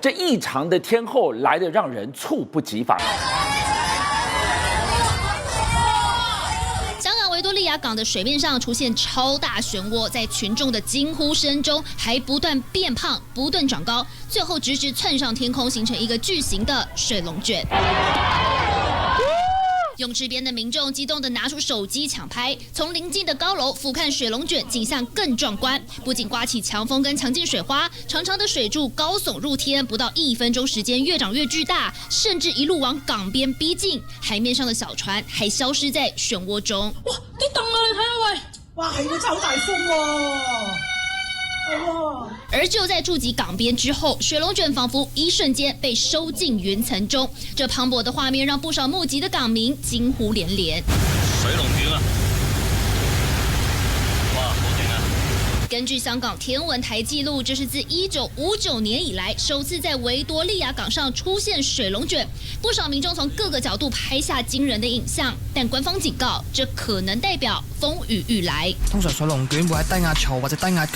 这异常的天候来得让人猝不及防。香港维多利亚港的水面上出现超大漩涡，在群众的惊呼声中，还不断变胖、不断长高，最后直窜上天空，形成一个巨型的水龙卷。泳池边的民众激动地拿出手机抢拍，从临近的高楼俯瞰水龙卷，景象更壮观。不仅刮起强风跟强劲水花，长长的水柱高耸入天，不到1分钟时间越长越巨大，甚至一路往港边逼近。海面上的小船还消失在漩涡中。哇！啲洞啊，你睇下喂！哇，係個真係好大風喎！而就在触及港边之后，水龙卷仿佛一瞬间被收进云层中。这磅礴的画面让不少目击的港民惊呼连连。水龙卷啊！哇，好勁啊！根据香港天文台记录，这是自1959年以来首次在维多利亚港上出现水龙卷。不少民众从各个角度拍下惊人的影像，但官方警告，这可能代表風雨欲來。通常水龍捲會喺低壓槽或者低壓區，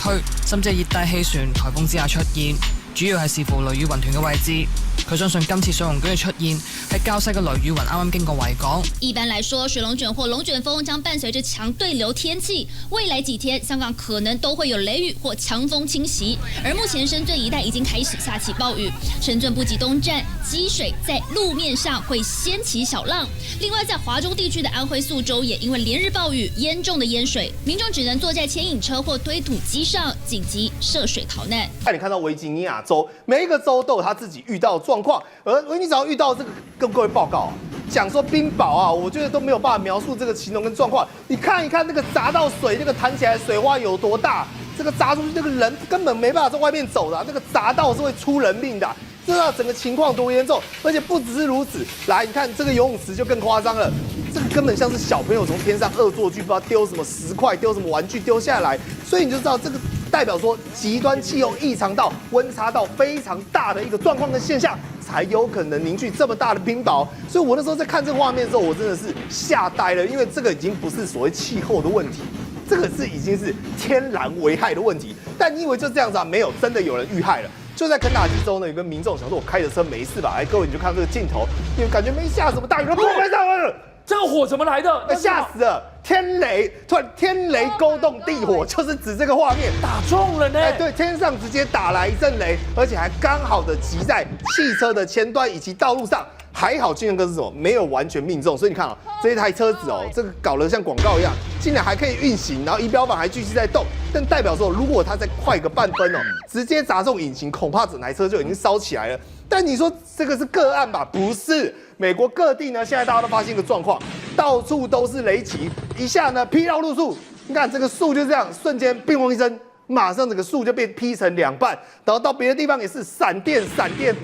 甚至係熱帶氣旋、颱風之下出現，主要係視乎雷雨雲團嘅位置。佢相信今次水龍捲嘅出現係較細嘅雷雨雲啱啱經過維港。一般來說，水龍捲或龍捲風將伴隨着強對流天氣，未來幾天香港可能都會有雷雨或強風侵襲。而目前深圳一帶已經開始下起暴雨，深圳不及東站積水在路面上會掀起小浪。另外，在華中地區的安徽宿州也因為連日暴雨嚴重的淹水，民眾只能坐在牽引車或堆土機上緊急涉水逃難。你看到維吉尼亞州，每一個州都有他自己遇到的狀況，而你只要遇到這個，跟各位報告，講說冰雹啊，我覺得都沒有辦法描述這個形容跟狀況。你看一看那個砸到水，那個彈起來的水花有多大，這個砸出去，那個人根本沒辦法在外面走的、啊，那個砸到是會出人命的、啊。知道整個情況多嚴重，而且不只是如此。來，你看這個游泳池就更誇張了，這個根本像是小朋友從天上惡作劇，不知道丟什麼石塊、丟什麼玩具丟下來，所以你就知道這個代表說極端氣候異常到溫差到非常大的一個狀況跟現象，才有可能凝聚這麼大的冰雹。所以我那時候在看這個畫面的時候，我真的是嚇呆了，因為這個已經不是所謂氣候的問題，這個是已經是天然危害的問題。但你以為就這樣子啊？沒有，真的有人遇害了。就在肯塔基州呢，有個民眾想說：“我開着車沒事吧？”哎，各位你就看這個鏡頭，你感覺沒下什麼大雨，砰沒上來了，這個火怎麼來的？嚇死了！天雷，突然天雷勾動地火，就是指這個畫面打中了呢。哎，對，天上直接打來一陣雷，而且還剛好的擊在汽車的前端以及道路上。還好，金元哥是什麼？沒有完全命中，所以你看啊，這一台車子哦，這個搞得像廣告一樣，竟然還可以運行，然後儀表板還繼續在動，但代表說，如果它再快個半分哦，直接砸中引擎，恐怕整台車就已經燒起來了。但你說這個是個案吧？不是，美國各地呢，現在大家都發現一個狀況，到處都是雷擊，一下呢劈到路樹，你看這個樹就這樣，瞬間乒乓一聲。馬上整個樹就被劈成2半，然後到別的地方也是閃電，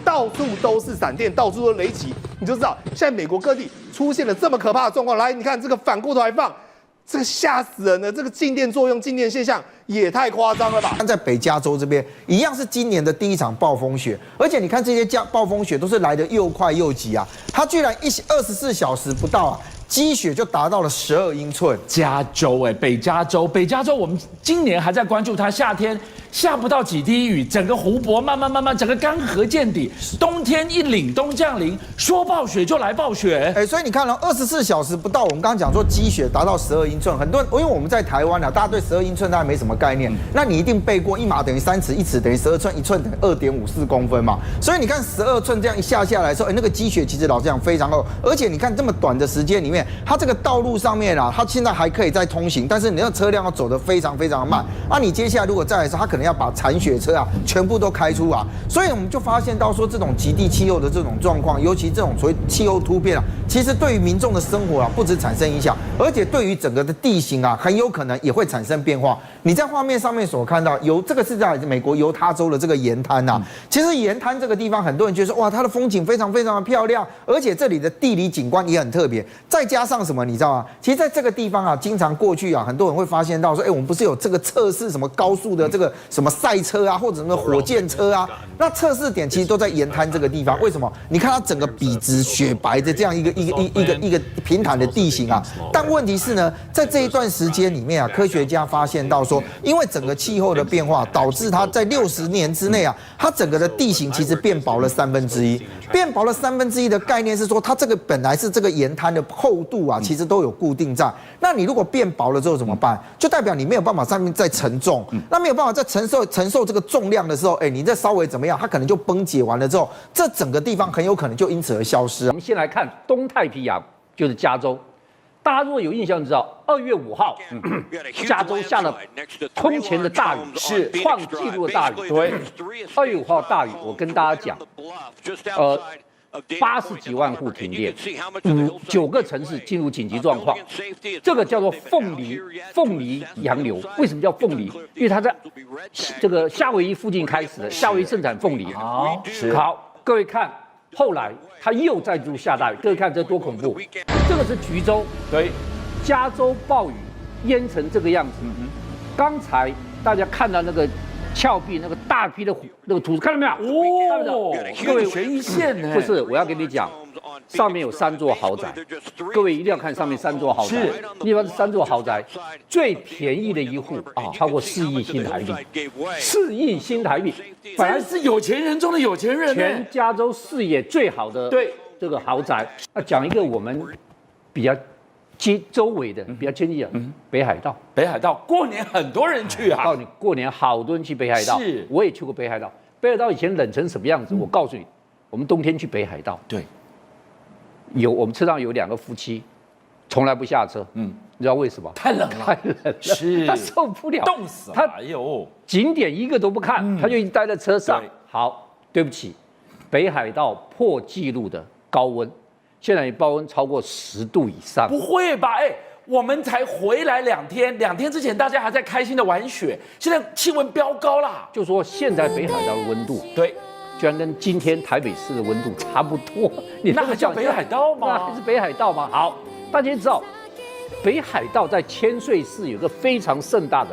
到處都是閃電，到處都雷擊，你就知道現在美國各地出現了這麼可怕的狀況。來，你看這個反過頭來放，這個嚇死人了，這個靜電作用、靜電現象也太誇張了吧！在北加州這邊一樣是今年的第一場暴風雪，而且你看這些暴風雪都是來得又快又急啊，它居然24小時不到啊。積雪就達到了12英寸，加州北加州，我們今年還在關注它，夏天下不到幾滴雨，整個湖泊慢慢整個乾涸見底，冬天一凜冬降臨，說暴雪就來暴雪。所以你看了24小時不到，我們剛剛講說積雪達到12英寸，很多人因為我們在台灣啊，大家對12英寸大概沒什麼概念，那你一定背過1碼等於3尺，1尺等於12寸，1寸等於2.54公分嘛，所以你看12寸這樣一下來的時候，那個積雪其實老實講非常厚，而且你看這麼短的時間裡面，它這個道路上面啊，它現在還可以再通行，但是你那個車輛要走得非常的慢。啊，你接下來如果再來的時候，它可能要把鏟雪車啊全部都開出啊。所以我們就發現到說，這種極地氣候的這種狀況，尤其這種所謂氣候突變啊，其實對於民眾的生活啊，不止產生影響，而且對於整個的地形啊，很有可能也會產生變化。你在畫面上面所看到，這個是在美國猶他州的這個鹽灘啊。其實鹽灘這個地方，很多人覺得說，哇，它的風景非常的漂亮，而且這裡的地理景觀也很特別，再加上什麼，你知道嗎？其實在這個地方啊，經常過去啊，很多人會發現到說，我們不是有這個測試什麼高速的這個什麼賽車啊，或者什麼火箭車啊，那測試點其實都在鹽灘這個地方。為什麼？你看它整個筆直雪白的這樣一個平坦的地形啊，但問題是呢，在這一段時間裡面啊，科學家發現到說，因为整个气候的变化导致它在60年之内啊，它整个的地形其实变薄了1/3，变薄了1/3的概念是说，它这个本来是这个岩滩的厚度啊，其实都有固定在。那你如果变薄了之后怎么办？就代表你没有办法上面再承重，那没有办法再承受这个重量的时候，你这稍微怎么样，它可能就崩解完了之后，这整个地方很有可能就因此而消失。我们先来看东太平洋，就是加州。大家如果有印象，就知道2月5号，加州下了空前的大雨，是创纪录的大雨。对，2月5号大雨，我跟大家讲，80几万户停电，9个城市进入紧急状况。这个叫做凤梨洋流。为什么叫凤梨？因为它在这个夏威夷附近开始的，夏威夷盛产凤梨。好，各位看。后来它又再度下大雨，各位看这多恐怖！这个是橘州，对，加州暴雨淹成这个样子。刚才大家看到那个峭壁那个大批的那个土，看到没有？看到没有？各位悬疑线呢？不是，我要跟你讲，上面有3座豪宅，各位一定要看上面3座豪宅。是，地方是3座豪宅，最便宜的一户超过4亿新台币，4亿新台币。本来是有钱人中的有钱人，全加州视野最好的这个豪宅。那讲一个我们比较周围的比较接近的，北海道。北海道过年很多人去啊！告诉你，过年好多人去北海道。是，我也去过北海道。北海道以前冷成什么样子？我告诉你，我们冬天去北海道，对，我们车上有2个夫妻，从来不下车。你知道为什么？太冷了，太冷了，是，他受不了，冻死了。哎呦，景点一个都不看，他就一直待在车上。好，对不起，北海道破纪录的高温，现在高温超过10度以上。不会吧？我们才回来2天，2天之前大家还在开心的玩雪，现在气温飙高啦。就说现在北海道的温度，对，居然跟今天台北市的温度差不多。那还叫北海道吗？那还是北海道吗？好，大家知道。北海道在千岁市有个非常盛大的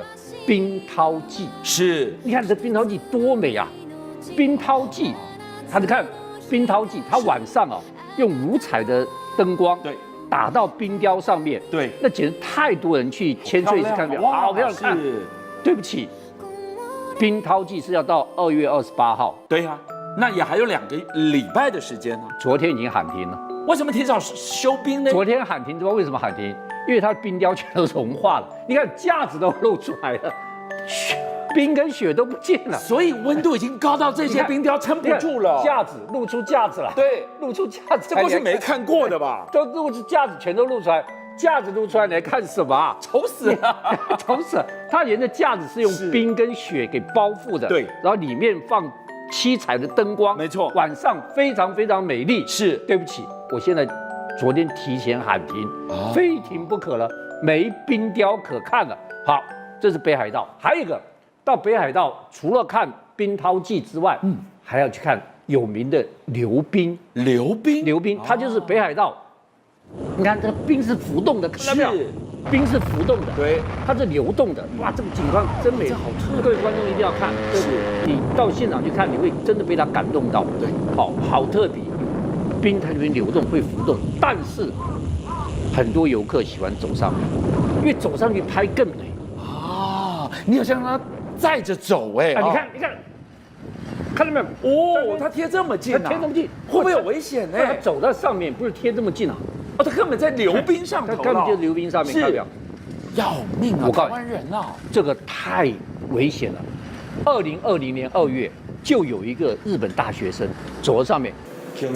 冰涛祭，是，你看这冰涛祭多美啊！冰涛祭，你看冰涛祭，它晚上用5彩的灯光，对，打到冰雕上面，对，那简直太多人去千岁市看表，好漂亮看。对不起，冰涛祭是要到2月28号，对呀，那也还有2个礼拜的时间呢。昨天已经喊停了，为什么提早休冰呢？昨天喊停，知道为什么喊停？因为它的冰雕全都融化了，你看架子都露出来了，冰跟雪都不见了，所以温度已经高到这些冰雕撑不住了。架子露出架子了，对，露出架子，这过去没看过的吧？都露出架子，全都露出来，架子露出来，你还看什么啊？丑死了，丑死了！它连的架子是用冰跟雪给包覆的，对，然后里面放7彩的灯光，没错，晚上非常非常美丽。是，对不起，我现在。昨天提前喊停，非停不可了，没冰雕可看了。好，这是北海道。还有一个，到北海道除了看冰涛祭之外，还要去看有名的溜冰。溜冰，它就是北海道。你看这个冰是浮动的，看到没有？冰是浮动的，对，它是流动的。哇，这个景观真美，这好特别。各位观众一定要看，是你到现场去看，你会真的被它感动到。对，好特别。冰它这边流动会浮动，但是很多游客喜欢走上面，因为走上去拍更美啊！你好像让它载着走你看，看到没有？哦，它贴这么近，它贴这么近，会不会有危险呢？它走在上面，不是贴这么近啊！它根本在溜冰上头，它根本就溜冰上面，看到没有？要命啊！我告诉你，台湾人啊，这个太危险了。2020年2月，就有一个日本大学生走到上面。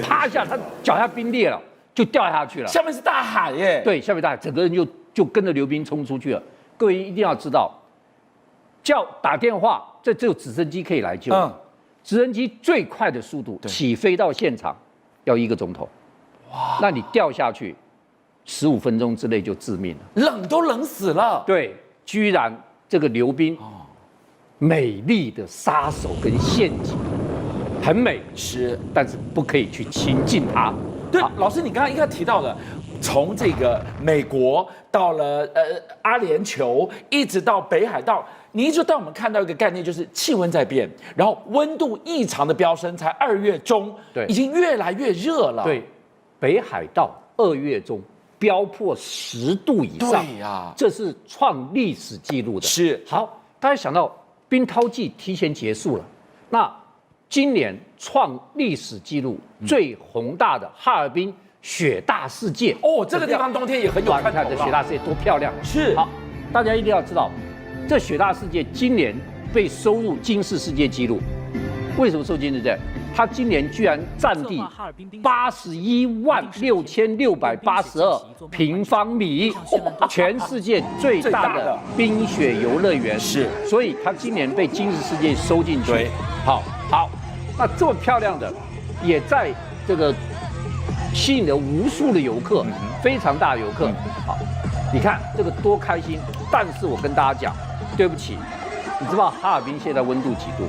啪一下，他脚下冰裂了，就掉下去了。下面是大海耶。对，下面大海，整个人就跟着溜冰冲出去了。各位一定要知道，打电话，这只有直升机可以来救。直升机最快的速度起飞到现场要1个钟头。哇，那你掉下去，15分钟之内就致命了。冷都冷死了。对，居然这个溜冰，美丽的杀手跟陷阱。很美是，但是不可以去亲近它。对，老师，你刚刚应该提到了，从这个美国到了阿联酋，一直到北海道，你一直带我们看到一个概念，就是气温在变，然后温度异常的飙升，才2月中，对，已经越来越热了。对，北海道2月中飙破10度以上，对呀，这是创历史记录的。是，好。大家想到冰涛季提前结束了，那今年创历史纪录最宏大的哈尔滨雪大世界哦，这个地方冬天也很有看头。看这雪大世界多漂亮！是好，大家一定要知道，这雪大世界今年被收入金氏世界纪录。为什么收金氏世界？它今年居然占地816682平方米，全世界最大的冰雪游乐园。是，所以它今年被金氏世界收进去。好，那这么漂亮的，也在这个吸引了无数的游客，非常大的游客。好，你看这个多开心！但是我跟大家讲，对不起，你知道哈尔滨现在温度几度？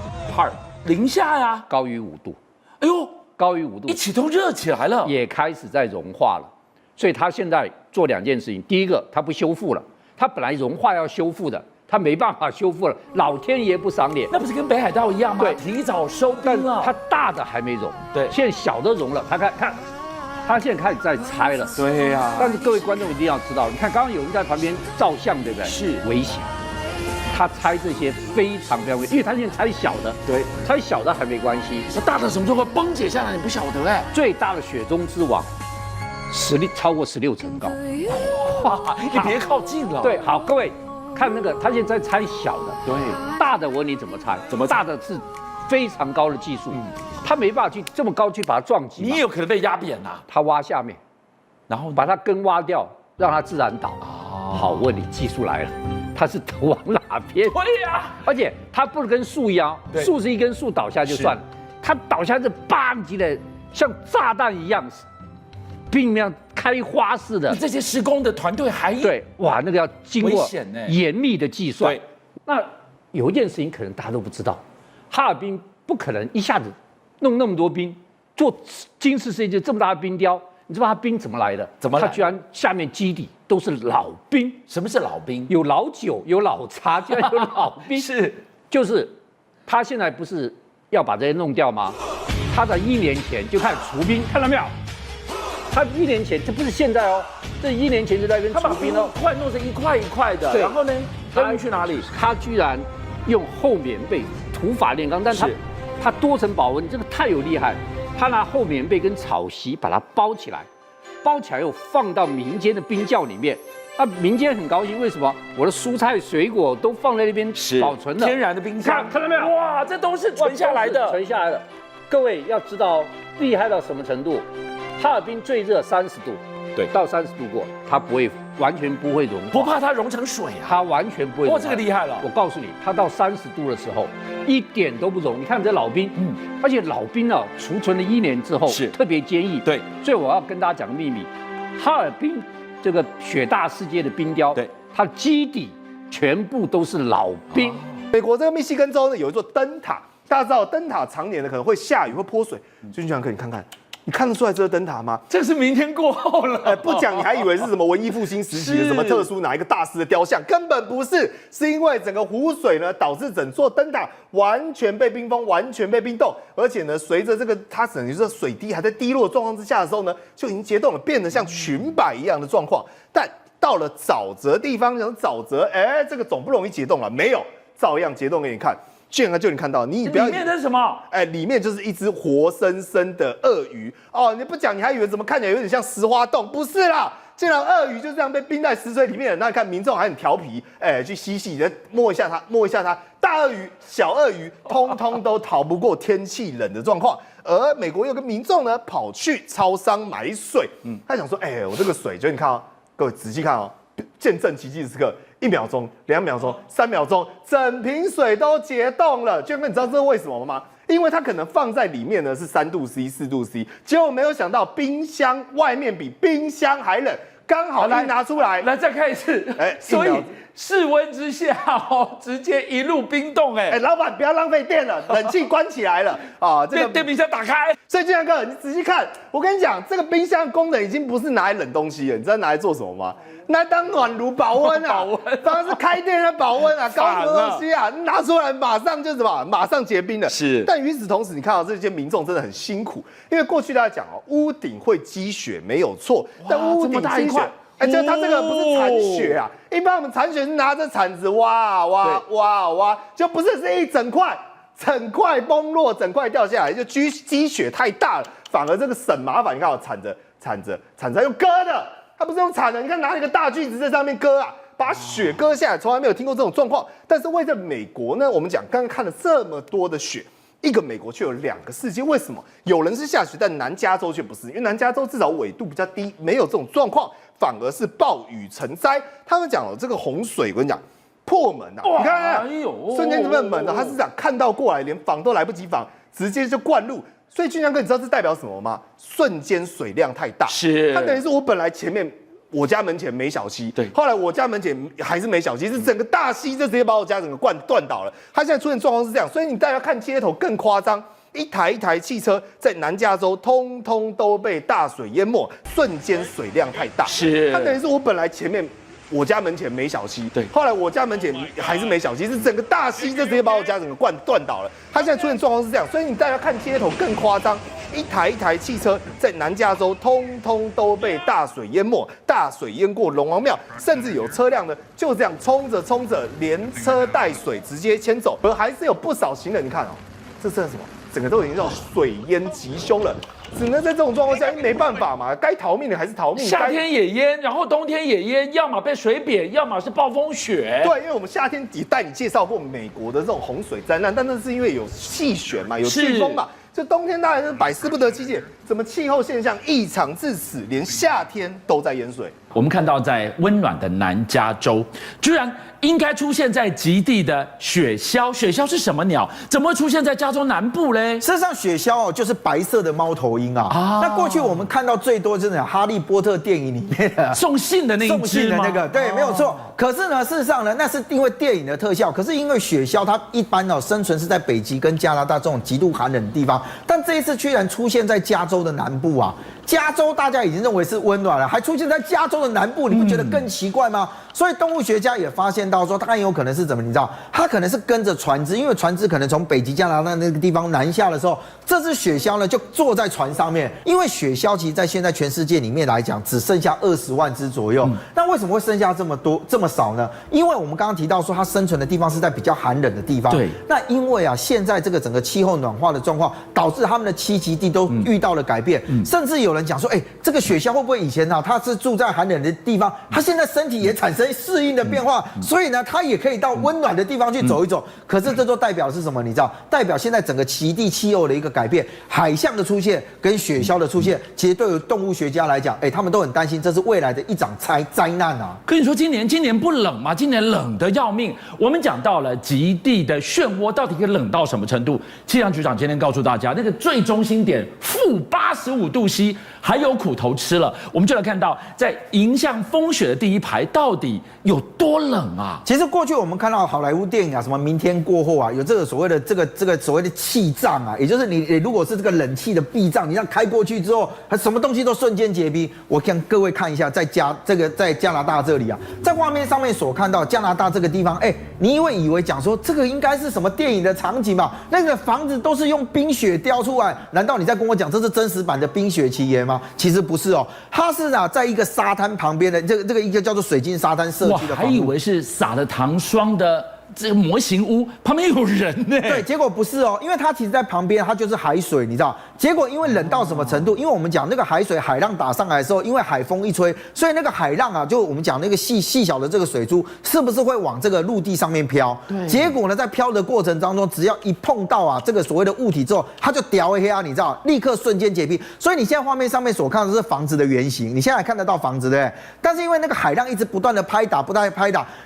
零下呀，高于5度。哎呦，高于5度，一起都热起来了，也开始在融化了。所以它现在做2件事情：第一个，它不修复了，它本来融化要修复的，它没办法修复了，老天爷不赏脸。那不是跟北海道一样吗？对，提早收冰了。它大的还没融，对，现在小的融了。它看，它现在开始在拆了。对呀。但是各位观众一定要知道，你看刚刚有人在旁边照相，对不对？是危险。他拆这些非常危险，因为他现在拆小的，对，拆小的还没关系，那大的什么时候会崩解下来？你不晓得哎。最大的雪中之王，超过16层高，哇！你别靠近了。对，好，各位看那个，他现在拆小的，对，大的我问你怎么拆？大的是非常高的技术，他没办法去这么高去把它撞击，你也有可能被压扁呐。他挖下面，然后把它根挖掉，让它自然倒。好，问你技术来了。它是头往哪边？对呀，而且它不是跟树一样，树是一根树倒下就算了，它倒下是砰击的，像炸弹一样，冰那样开花似的。这些施工的团队还对，哇，那个要经过严密的计算。对，那有一件事情可能大家都不知道，哈尔滨不可能一下子弄那么多冰，做金氏世界这么大的冰雕。你知道它冰怎么来的？怎么来？它居然下面基底都是老冰。什么是老冰？有老酒，有老茶，居然有老冰。是，就是他现在不是要把这些弄掉吗？他在1年前就开始除冰，看到没有？他1年前，这不是现在哦，这1年前就在跟除冰哦，快弄成一块一块的。然后呢，他去哪里？他居然用厚棉被土法炼钢，但他多层保温，这个太有厉害。他拿厚棉被跟草席把它包起来，又放到民间的冰窖里面。那民间很高兴，为什么？我的蔬菜水果都放在那边保存了，天然的冰箱，看到没有？哇，这都是存下来的，存下来的。各位要知道，厉害到什么程度？哈尔滨最热30度，对，到30度过，它完全不会融化，不怕它融成水啊，它完全不会。哇，这个厉害了！我告诉你，它到30度的时候，一点都不融。你看这老冰，而且老冰啊，储存了1年之后是特别坚毅。对，所以我要跟大家讲个秘密，哈尔滨这个雪大世界的冰雕，对，它基底全部都是老冰。美国这个密西根州呢，有一座灯塔，大家知道灯塔常年呢可能会下雨会泼水，所以你想可以看看。你看得出来这是灯塔吗？这是明天过后了。不讲你还以为是什么文艺复兴时期的什么特殊哪一个大师的雕像，根本不是，是因为整个湖水呢导致整座灯塔完全被冰封，完全被冰冻，而且呢随着这个它等于是水滴还在滴落的状况之下的时候呢，就已经结冻了，变得像裙摆一样的状况。但到了沼泽地方，像沼泽，这个总不容易结冻了，没有，照样结冻给你看。就你看到，你不要里面是什么？里面就是一只活生生的鳄鱼哦！你不讲，你还以为怎么看起来有点像石花洞？不是啦，竟然鳄鱼就这样被冰在石水里面。那你看民众还很调皮，去嬉戏的摸一下它，大鳄鱼、小鳄鱼，通通都逃不过天气冷的状况。而美国有个民众呢，跑去超商买水，他想说，我这个水，就你看哦，各位仔细看哦，见证奇迹的时刻。1秒钟、2秒钟、3秒钟，整瓶水都结冻了。娟哥，你知道这是为什么吗？因为它可能放在里面呢是3度C、4度C， 结果没有想到冰箱外面比冰箱还冷，刚好一拿出来，来再看一次。所以室温之下直接一路冰冻。老板不要浪费电了，冷气关起来了啊，这个电冰箱打开。所以建哥，你仔细看，我跟你讲，这个冰箱功能已经不是拿来冷东西了，你知道拿来做什么吗？拿来当暖炉保温啊，当然是开店的保温啊，高什么东西啊，拿出来马上就什么，马上结冰了。是，但与此同时，你看到这些民众真的很辛苦，因为过去大家讲屋顶会积雪没有错，但屋顶积雪就它这个不是铲雪啊，一般我们铲雪是拿着铲子挖，就不是一整块崩落，整块掉下来，就积雪太大了，反而这个省麻烦。你看我铲子用割的，它不是用铲的，你看拿一个大锯子在上面割啊。把雪割下来，从来没有听过这种状况。但是为了美国呢，我们讲刚刚看了这么多的雪，一个美国却有2个世界。为什么？有人是下雪，但南加州却不是，因为南加州至少纬度比较低，没有这种状况，反而是暴雨成灾。他们讲了这个洪水，我跟你讲，破门啊！你看，瞬间这个门啊，他是讲看到过来，连防都来不及防，直接就灌入。所以俊相哥，你知道这代表什么吗？瞬间水量太大，是它等于是我本来前面。我家门前没小溪，对，后来我家门前还是没小溪，是整个大溪就直接把我家整个断倒了。它现在出现状况是这样，所以你大家看街头更夸张，一台汽车在南加州通通都被大水淹没，瞬间水量太大，是它等于是我本来前面。我家门前没小溪，对，后来我家门前还是没小溪，是整个大溪就直接把我家整个断倒了。它现在出现状况是这样，所以你大家看街头更夸张，一台汽车在南加州通通都被大水淹没，大水淹过龙王庙，甚至有车辆呢就这样冲着连车带水直接牵走，而还是有不少行人，你看哦，这是什么？整个都已经这种水淹吉凶了。只能在这种状况下，因为没办法嘛，该逃命的还是逃命。夏天也淹，然后冬天也淹，要么被水扁，要么是暴风雪。对，因为我们夏天也带你介绍过美国的这种洪水灾难，但那是因为有气旋嘛，有飓风嘛。这冬天当然是百思不得其解，怎么气候现象异常至此，连夏天都在淹水。我们看到在温暖的南加州，居然应该出现在极地的雪鸮。雪鸮是什么鸟？怎么会出现在加州南部嘞？事实上，雪鸮就是白色的猫头鹰啊。那过去我们看到最多就是《哈利波特》电影里面的送信的那一只吗？送信的那个，对，没有错。可是呢，事实上呢，那是因为电影的特效。可是因为雪鸮它一般生存是在北极跟加拿大这种极度寒冷的地方，但这一次居然出现在加州的南部啊。加州大家已经认为是温暖了，还出现在加州的南部，你不觉得更奇怪吗？所以动物学家也发现到说，它很有可能是怎么？你知道，它可能是跟着船只，因为船只可能从北极加拿大那个地方南下的时候，这只雪鸮呢就坐在船上面。因为雪鸮其实在现在全世界里面来讲，只剩下20万只左右。那为什么会剩下这么多这么少呢？因为我们刚刚提到说，它生存的地方是在比较寒冷的地方。对。那因为啊，现在这个整个气候暖化的状况，导致他们的栖息地都遇到了改变，甚至有人讲说，这个雪鸮会不会以前啊，它是住在寒冷的地方，它现在身体也产生适应的变化，所以呢，它也可以到温暖的地方去走一走。可是这就代表是什么？你知道，代表现在整个极地气候的一个改变，海象的出现跟雪鸮的出现，其实对于动物学家来讲，他们都很担心，这是未来的一场灾难啊。跟你说，今年不冷吗？今年冷得要命。我们讲到了极地的漩涡到底可以冷到什么程度？气象局长今天告诉大家，那个最中心点-85度C。还有苦头吃了，我们就来看到在迎向风雪的第一排到底有多冷啊！其实过去我们看到好莱坞电影啊，什么明天过后啊，有这个所谓的这个所谓的气障啊，也就是你如果是这个冷气的避障，你让开过去之后，它什么东西都瞬间结冰。我让各位看一下，在加拿大这里啊，在画面上面所看到加拿大这个地方，你以为讲说这个应该是什么电影的场景嘛？那个房子都是用冰雪雕出来，难道你在跟我讲这是真实版的冰雪奇缘吗？其实不是哦，它是在一个沙滩旁边的这个一个叫做水晶沙滩设计的房屋。我还以为是撒了糖霜的这个模型屋，旁边有人呢。对，结果不是哦，因为它其实在旁边，它就是海水，你知道。结果因为冷到什么程度？因为我们讲那个海水海浪打上来的时候，因为海风一吹，所以那个海浪啊，就我们讲那个细小的这个水珠，是不是会往这个陆地上面飘？对。结果呢，在飘的过程当中，只要一碰到这个所谓的物体之后，它就掉黑啊，你知道，立刻瞬间结冰。所以你现在画面上面所看的是房子的原型，你现在还看得到房子，对不对？但是因为那个海浪一直不断的拍打，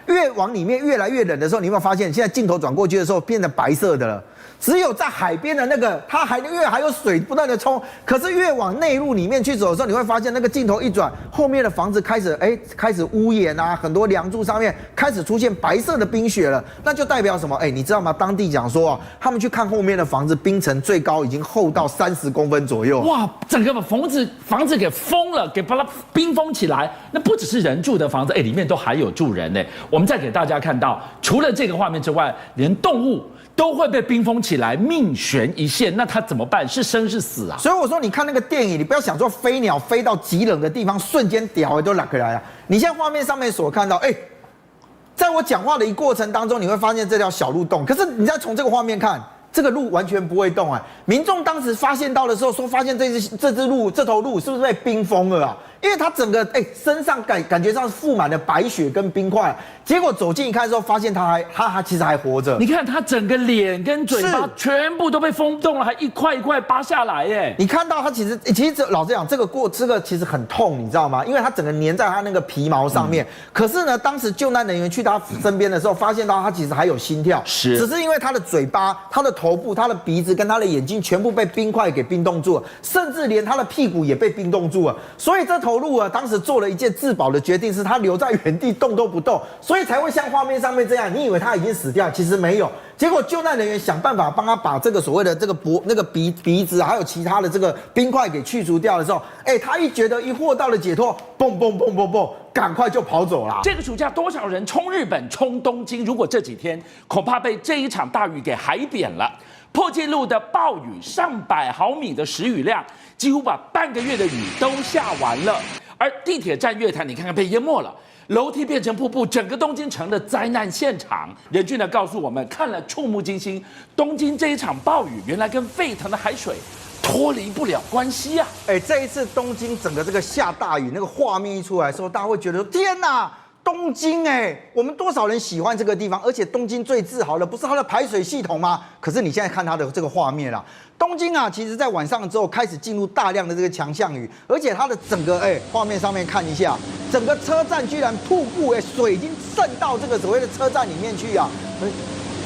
越往里面越来越冷的时候，你有没有发现，现在镜头转过去的时候变得白色的了？只有在海边的那个，它还有水不断的冲，可是越往内陆里面去走的时候，你会发现那个镜头一转，后面的房子开始屋檐啊，很多梁柱上面开始出现白色的冰雪了，那就代表什么？你知道吗？当地讲说他们去看后面的房子，冰层最高已经厚到30公分左右。哇，整个把房子给封了，给把它冰封起来。那不只是人住的房子，里面都还有住人呢。我们再给大家看到，除了这个画面之外，连动物都会被冰封起来，命悬一线。那他怎么办？是生是死啊？所以我说，你看那个电影，你不要想说飞鸟飞到极冷的地方，瞬间屌都拉回来了。你现在画面上面所看到，在我讲话的一过程当中，你会发现这条小路动，可是你再从这个画面看。这个鹿完全不会动民众当时发现到的时候，说发现这头鹿是不是被冰封了啊？因为它整个身上感觉上附满了白雪跟冰块，结果走近一看之后，发现它其实还活着。你看它整个脸跟嘴巴全部都被封冻了，还一块一块扒下来耶！你看到它其实老实讲，这个其实很痛，你知道吗？因为它整个粘在它那个皮毛上面。可是呢，当时救难人员去它身边的时候，发现到它其实还有心跳，只是因为它的嘴巴、它的头部、它的鼻子跟它的眼睛全部被冰块给冰冻住了，甚至连它的屁股也被冰冻住了。所以这头鹿当时做了一件自保的决定，是它留在原地动都不动，所以才会像画面上面这样。你以为它已经死掉，其实没有。结果救难人员想办法帮他把这个所谓的这个鼻子还有其他的这个冰块给去除掉的时候，他一觉得一获到了解脱，蹦，赶快就跑走了。这个暑假多少人冲日本、冲东京？如果这几天恐怕被这一场大雨给海扁了。破纪录的暴雨，上百毫米的时雨量，几乎把半个月的雨都下完了。而地铁站月台，你看看被淹没了，楼梯变成瀑布，整个东京成了灾难现场。任俊呢告诉我们，看了触目惊心，东京这一场暴雨原来跟沸腾的海水脱离不了关系啊！这一次东京整个这个下大雨，那个画面一出来的时候，大家会觉得说天哪！东京我们多少人喜欢这个地方？而且东京最自豪的不是它的排水系统吗？可是你现在看它的这个画面啦，东京其实在晚上之后开始进入大量的这个强降雨，而且它的整个画面上面看一下，整个车站居然瀑布水已经渗到这个所谓的车站里面去啊，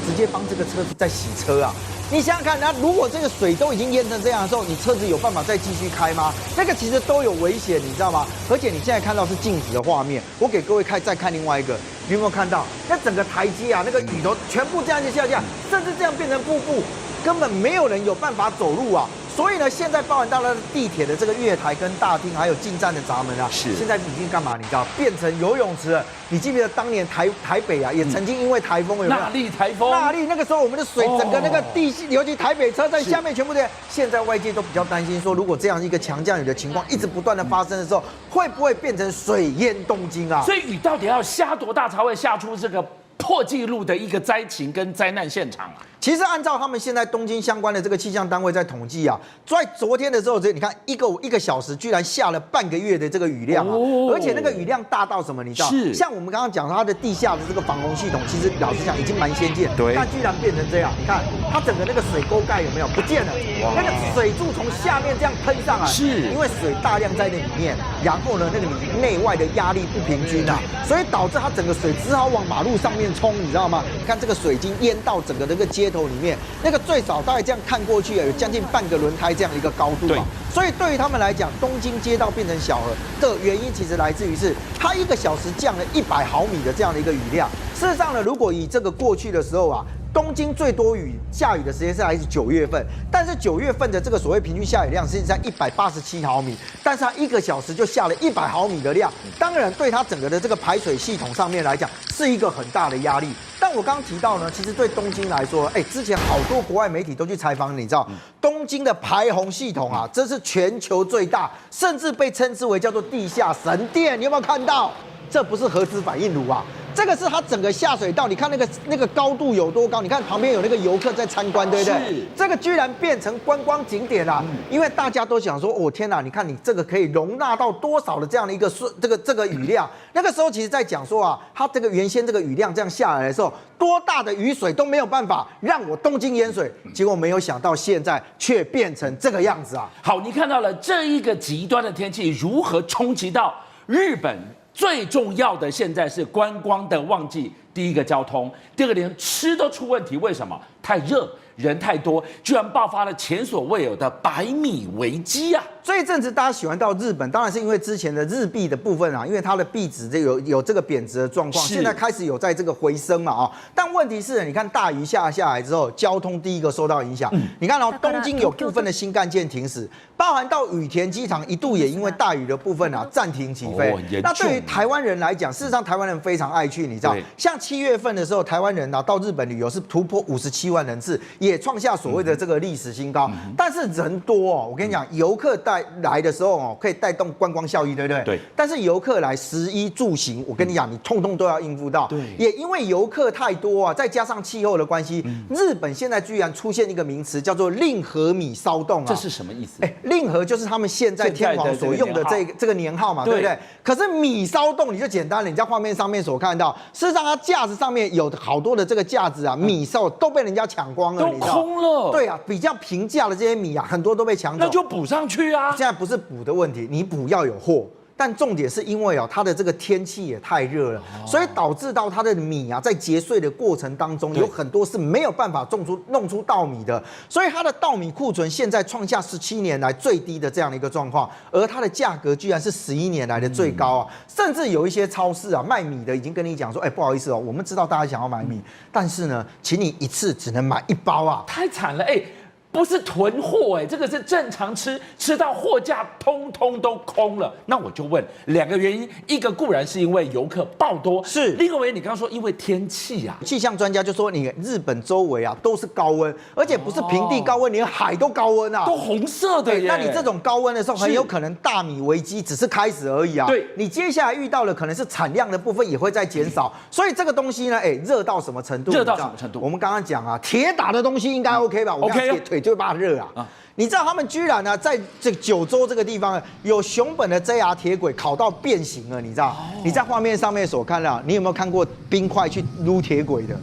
直接帮这个车子在洗车啊。你想想看，那如果这个水都已经淹成这样的时候，你车子有办法再继续开吗？那个其实都有危险，你知道吗？而且你现在看到是静止的画面，我给各位再看另外一个，你有没有看到？那整个台阶那个雨都全部这样就下降，甚至这样变成瀑布，根本没有人有办法走路啊！所以呢，现在包含到了地铁的这个月台跟大厅，还有进站的闸门现在已经干嘛？你知道，变成游泳池了。你记不记得当年台北也曾经因为台风有没有？纳莉台风，那个时候我们的水整个那个地势，尤其台北车站下面全部这样。现在外界都比较担心说，如果这样一个强降雨的情况一直不断的发生的时候，会不会变成水淹东京啊？所以雨到底要下多大才会下出这个破纪录的一个灾情跟灾难现场啊？其实按照他们现在东京相关的这个气象单位在统计在昨天的时候，你看一个小时居然下了半个月的这个雨量而且那个雨量大到什么？你知道？像我们刚刚讲它的地下的这个防洪系统，其实老实讲已经蛮先进，但居然变成这样。你看它整个那个水沟盖有没有不见了？那个水柱从下面这样喷上来，因为水大量在那里面，然后呢，那个内外的压力不平均所以导致它整个水只好往马路上面冲，你知道吗？你看这个水已经淹到整个这个街头里面，那个最少大概这样看过去有将近半个轮胎这样一个高度所以对于他们来讲，东京街道变成小河的原因，其实来自于是它1个小时降了100毫米的这样的一个雨量。事实上呢，如果以这个过去的时候东京最多下雨的时间是还是9月份，但是9月份的这个所谓平均下雨量是在187毫米，但是它1个小时就下了100毫米的量，当然对它整个的这个排水系统上面来讲是一个很大的压力。但我刚刚提到呢，其实对东京来说，之前好多国外媒体都去采访，你知道，东京的排洪系统这是全球最大，甚至被称之为叫做地下神殿。你有没有看到？这不是核子反应炉这个是它整个下水道，你看那个高度有多高？你看旁边有那个游客在参观，对不对？这个居然变成观光景点因为大家都想说，天哪，你看你这个可以容纳到多少的这样的一个这个雨量？那个时候其实在讲说它这个原先这个雨量这样下来的时候，多大的雨水都没有办法让我东京淹水，结果没有想到现在却变成这个样子好，你看到了这一个极端的天气如何冲击到日本。最重要的现在是观光的旺季，第一个交通，第二个连吃都出问题，为什么？太热，人太多，居然爆发了前所未有的白米危机啊！这一阵子大家喜欢到日本，当然是因为之前的日币的部分啊，因为它的币值有这个贬值的状况，现在开始有在这个回升嘛啊。但问题是，你看大鱼下来之后，交通第一个受到影响。你看哦，东京有部分的新干线停驶，包含到羽田机场一度也因为大雨的部分啊暂停起飞。那对于台湾人来讲，事实上台湾人非常爱去，你知道，像7月份的时候，台湾人到日本旅游是突破57万人次，也创下所谓的这个历史新高。但是人多哦，我跟你讲，游客来的时候哦，可以带动观光效益，对不对？对。但是游客来食衣住行，我跟你讲，你通通都要应付到。对。也因为游客太多啊，再加上气候的关系，日本现在居然出现一个名词叫做令和米骚动啊。这是什么意思？令和就是他们现在天皇所用的这个年号嘛，对不对？可是米骚动你就简单了，你在画面上面所看到，事实上它架子上面有好多的这个架子啊，米骚都被人家抢光了，都空了。对啊，比较平价的这些米啊，很多都被抢走。那就补上去啊！现在不是补的问题，你补要有货。但重点是因为它的这个天气也太热了，所以导致到它的米啊，在结穗的过程当中，有很多是没有办法弄出稻米的，所以它的稻米库存现在创下17年来最低的这样的一个状况，而它的价格居然是11年来的最高啊！甚至有一些超市啊，卖米的已经跟你讲说，不好意思哦，我们知道大家想要买米，但是呢，请你一次只能买1包啊，太惨了不是囤货这个是正常吃到货架通通都空了。那我就问2个原因，一个固然是因为游客爆多，是另一个原因你刚刚说因为天气啊，气象专家就说你日本周围啊都是高温，而且不是平地高温，连海都高温啊，都红色的耶。那你这种高温的时候，很有可能大米危机只是开始而已啊。对，你接下来遇到的可能是产量的部分也会在减少，所以这个东西呢，热到什么程度？热到什么程度？我们刚刚讲啊，铁打的东西应该 OK 吧？我刚铁腿就会把它热啊。你知道他们居然呢，在这九州这个地方有熊本的 JR 铁轨烤到变形了，你知道？你在画面上面所看到，你有没有看过冰块去撸铁轨的？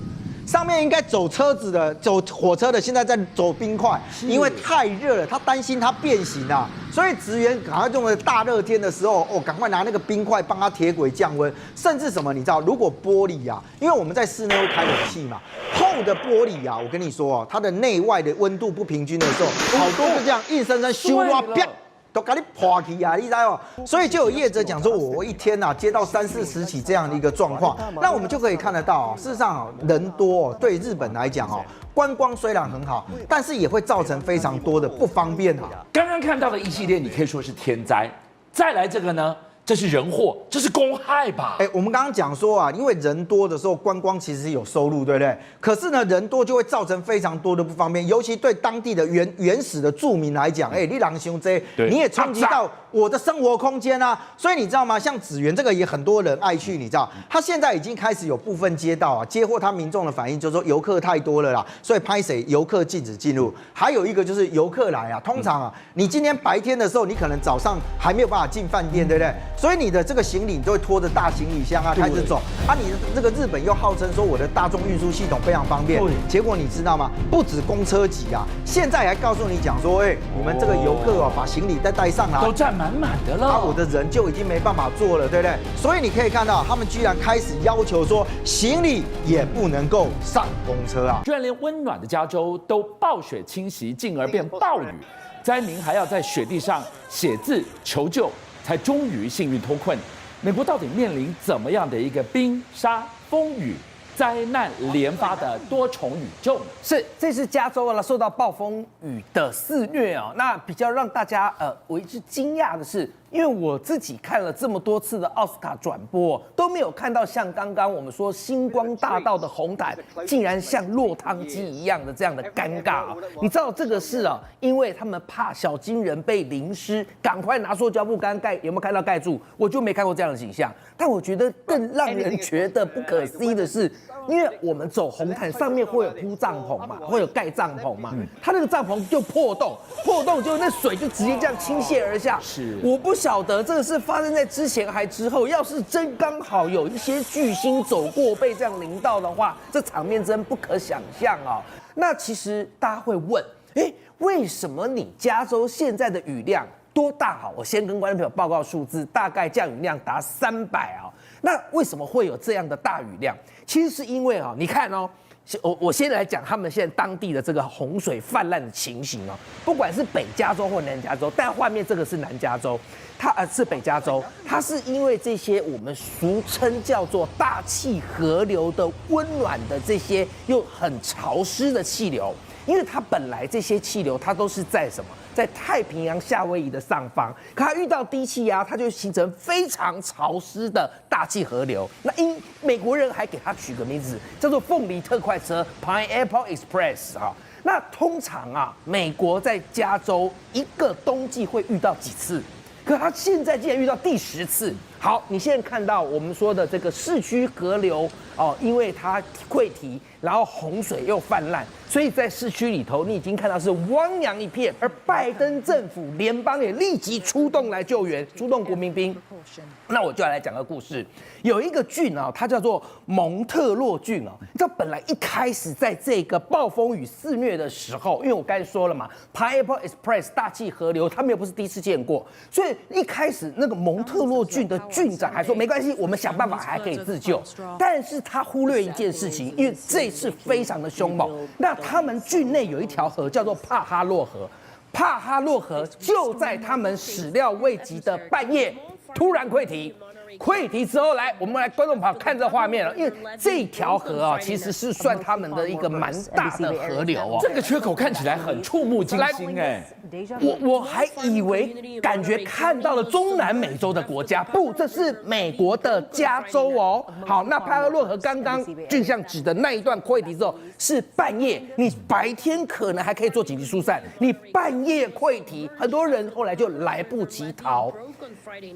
上面应该走车子的、走火车的，现在在走冰块，因为太热了，他担心它变形啊，所以职员赶快用了大热天的时候，赶快拿那个冰块帮他铁轨降温，甚至什么，你知道，如果玻璃啊，因为我们在室内会开冷气嘛，厚的玻璃啊，我跟你说它的内外的温度不平均的时候，好多就这样硬生生修啊啪。都给你破起啊，你知道？所以就有业者讲说，我一天接到30-40起这样的一个状况，那我们就可以看得到，事实上人多对日本来讲观光虽然很好，但是也会造成非常多的不方便啊。刚刚看到的一系列，你可以说是天灾，再来这个呢？这是人祸，这是公害吧？我们刚刚讲说啊，因为人多的时候，观光其实有收入，对不对？可是呢，人多就会造成非常多的不方便，尤其对当地的原始的住民来讲，你人伤这，你也冲击到我的生活空间啊。所以你知道吗？像紫园这个也很多人爱去，你知道，他现在已经开始有部分街道接获他民众的反映，就是说游客太多了啦，所以拍谁游客禁止进入。还有一个就是游客来啊，通常你今天白天的时候，你可能早上还没有办法进饭店，对不对？所以你的这个行李你就会拖着大行李箱开始走你的这个日本又号称说我的大众运输系统非常方便，结果你知道吗？不止公车挤现在还告诉你讲说，你们这个游客把行李再带上来，都站满满的了，我的人就已经没办法坐了，对不对？所以你可以看到，他们居然开始要求说，行李也不能够上公车啊！居然连温暖的加州都暴雪侵袭，进而变暴雨，灾民还要在雪地上写字求救。才终于幸运脱困。美国到底面临怎么样的一个冰沙风雨灾难连发的多重宇宙呢？是，这次加州受到暴风雨的肆虐那比较让大家为之惊讶的是，因为我自己看了这么多次的奥斯卡转播，都没有看到像刚刚我们说星光大道的红毯，竟然像落汤鸡一样的这样的尴尬你知道这个是因为他们怕小金人被淋湿，赶快拿塑胶布盖，有没有看到盖住？我就没看过这样的景象。但我觉得更让人觉得不可思议的是，因为我们走红毯上面会有铺帐篷嘛，会有盖帐篷嘛，它那个帐篷就破洞就那水就直接这样倾泻而下。是，我不晓得这个是发生在之前还之后。要是真刚好有一些巨星走过被这样淋到的话，这场面真不可想象那其实大家会问，为什么你加州现在的雨量多大我先跟观众朋友报告数字，大概降雨量达300那为什么会有这样的大雨量？其实是因为你看我先来讲他们现在当地的这个洪水泛滥的情形哦，不管是北加州或南加州，但画面这个是南加州，是北加州，它是因为这些我们俗称叫做大气河流的温暖的这些又很潮湿的气流，因为它本来这些气流它都是在什么？在太平洋夏威夷的上方，可它遇到低气压，它就形成非常潮湿的大气河流。那美国人还给它取个名字，叫做凤梨特快车 （Pineapple Express） 啊。那通常啊，美国在加州一个冬季会遇到几次？可它现在竟然遇到第10次。好，你现在看到我们说的这个市区河流哦，因为它溃堤，然后洪水又泛滥，所以在市区里头，你已经看到是汪洋一片。而拜登政府联邦也立即出动来救援，出动国民兵。那我就要来讲个故事。有一个郡啊，它叫做蒙特洛郡啊。你知道，本来一开始在这个暴风雨肆虐的时候，因为我刚才说了嘛 ，Pineapple Express 大气河流，他们又不是第一次见过，所以一开始那个蒙特洛郡的郡长还说没关系，我们想办法还可以自救。但是他忽略一件事情，因为这次非常的凶猛。那他们郡内有一条河叫做帕哈洛河，帕哈洛河就在他们始料未及的半夜突然溃堤。溃堤之后，来，我们来观众朋友看这画面了，因为这条河啊，其实是算他们的一个蛮大的河流哦。这个缺口看起来很触目惊心哎。我还以为感觉看到了中南美洲的国家，不，这是美国的加州哦。好，那帕哈洛河刚刚俊相指的那一段溃堤之后是半夜，你白天可能还可以做紧急疏散，你半夜溃堤，很多人后来就来不及逃。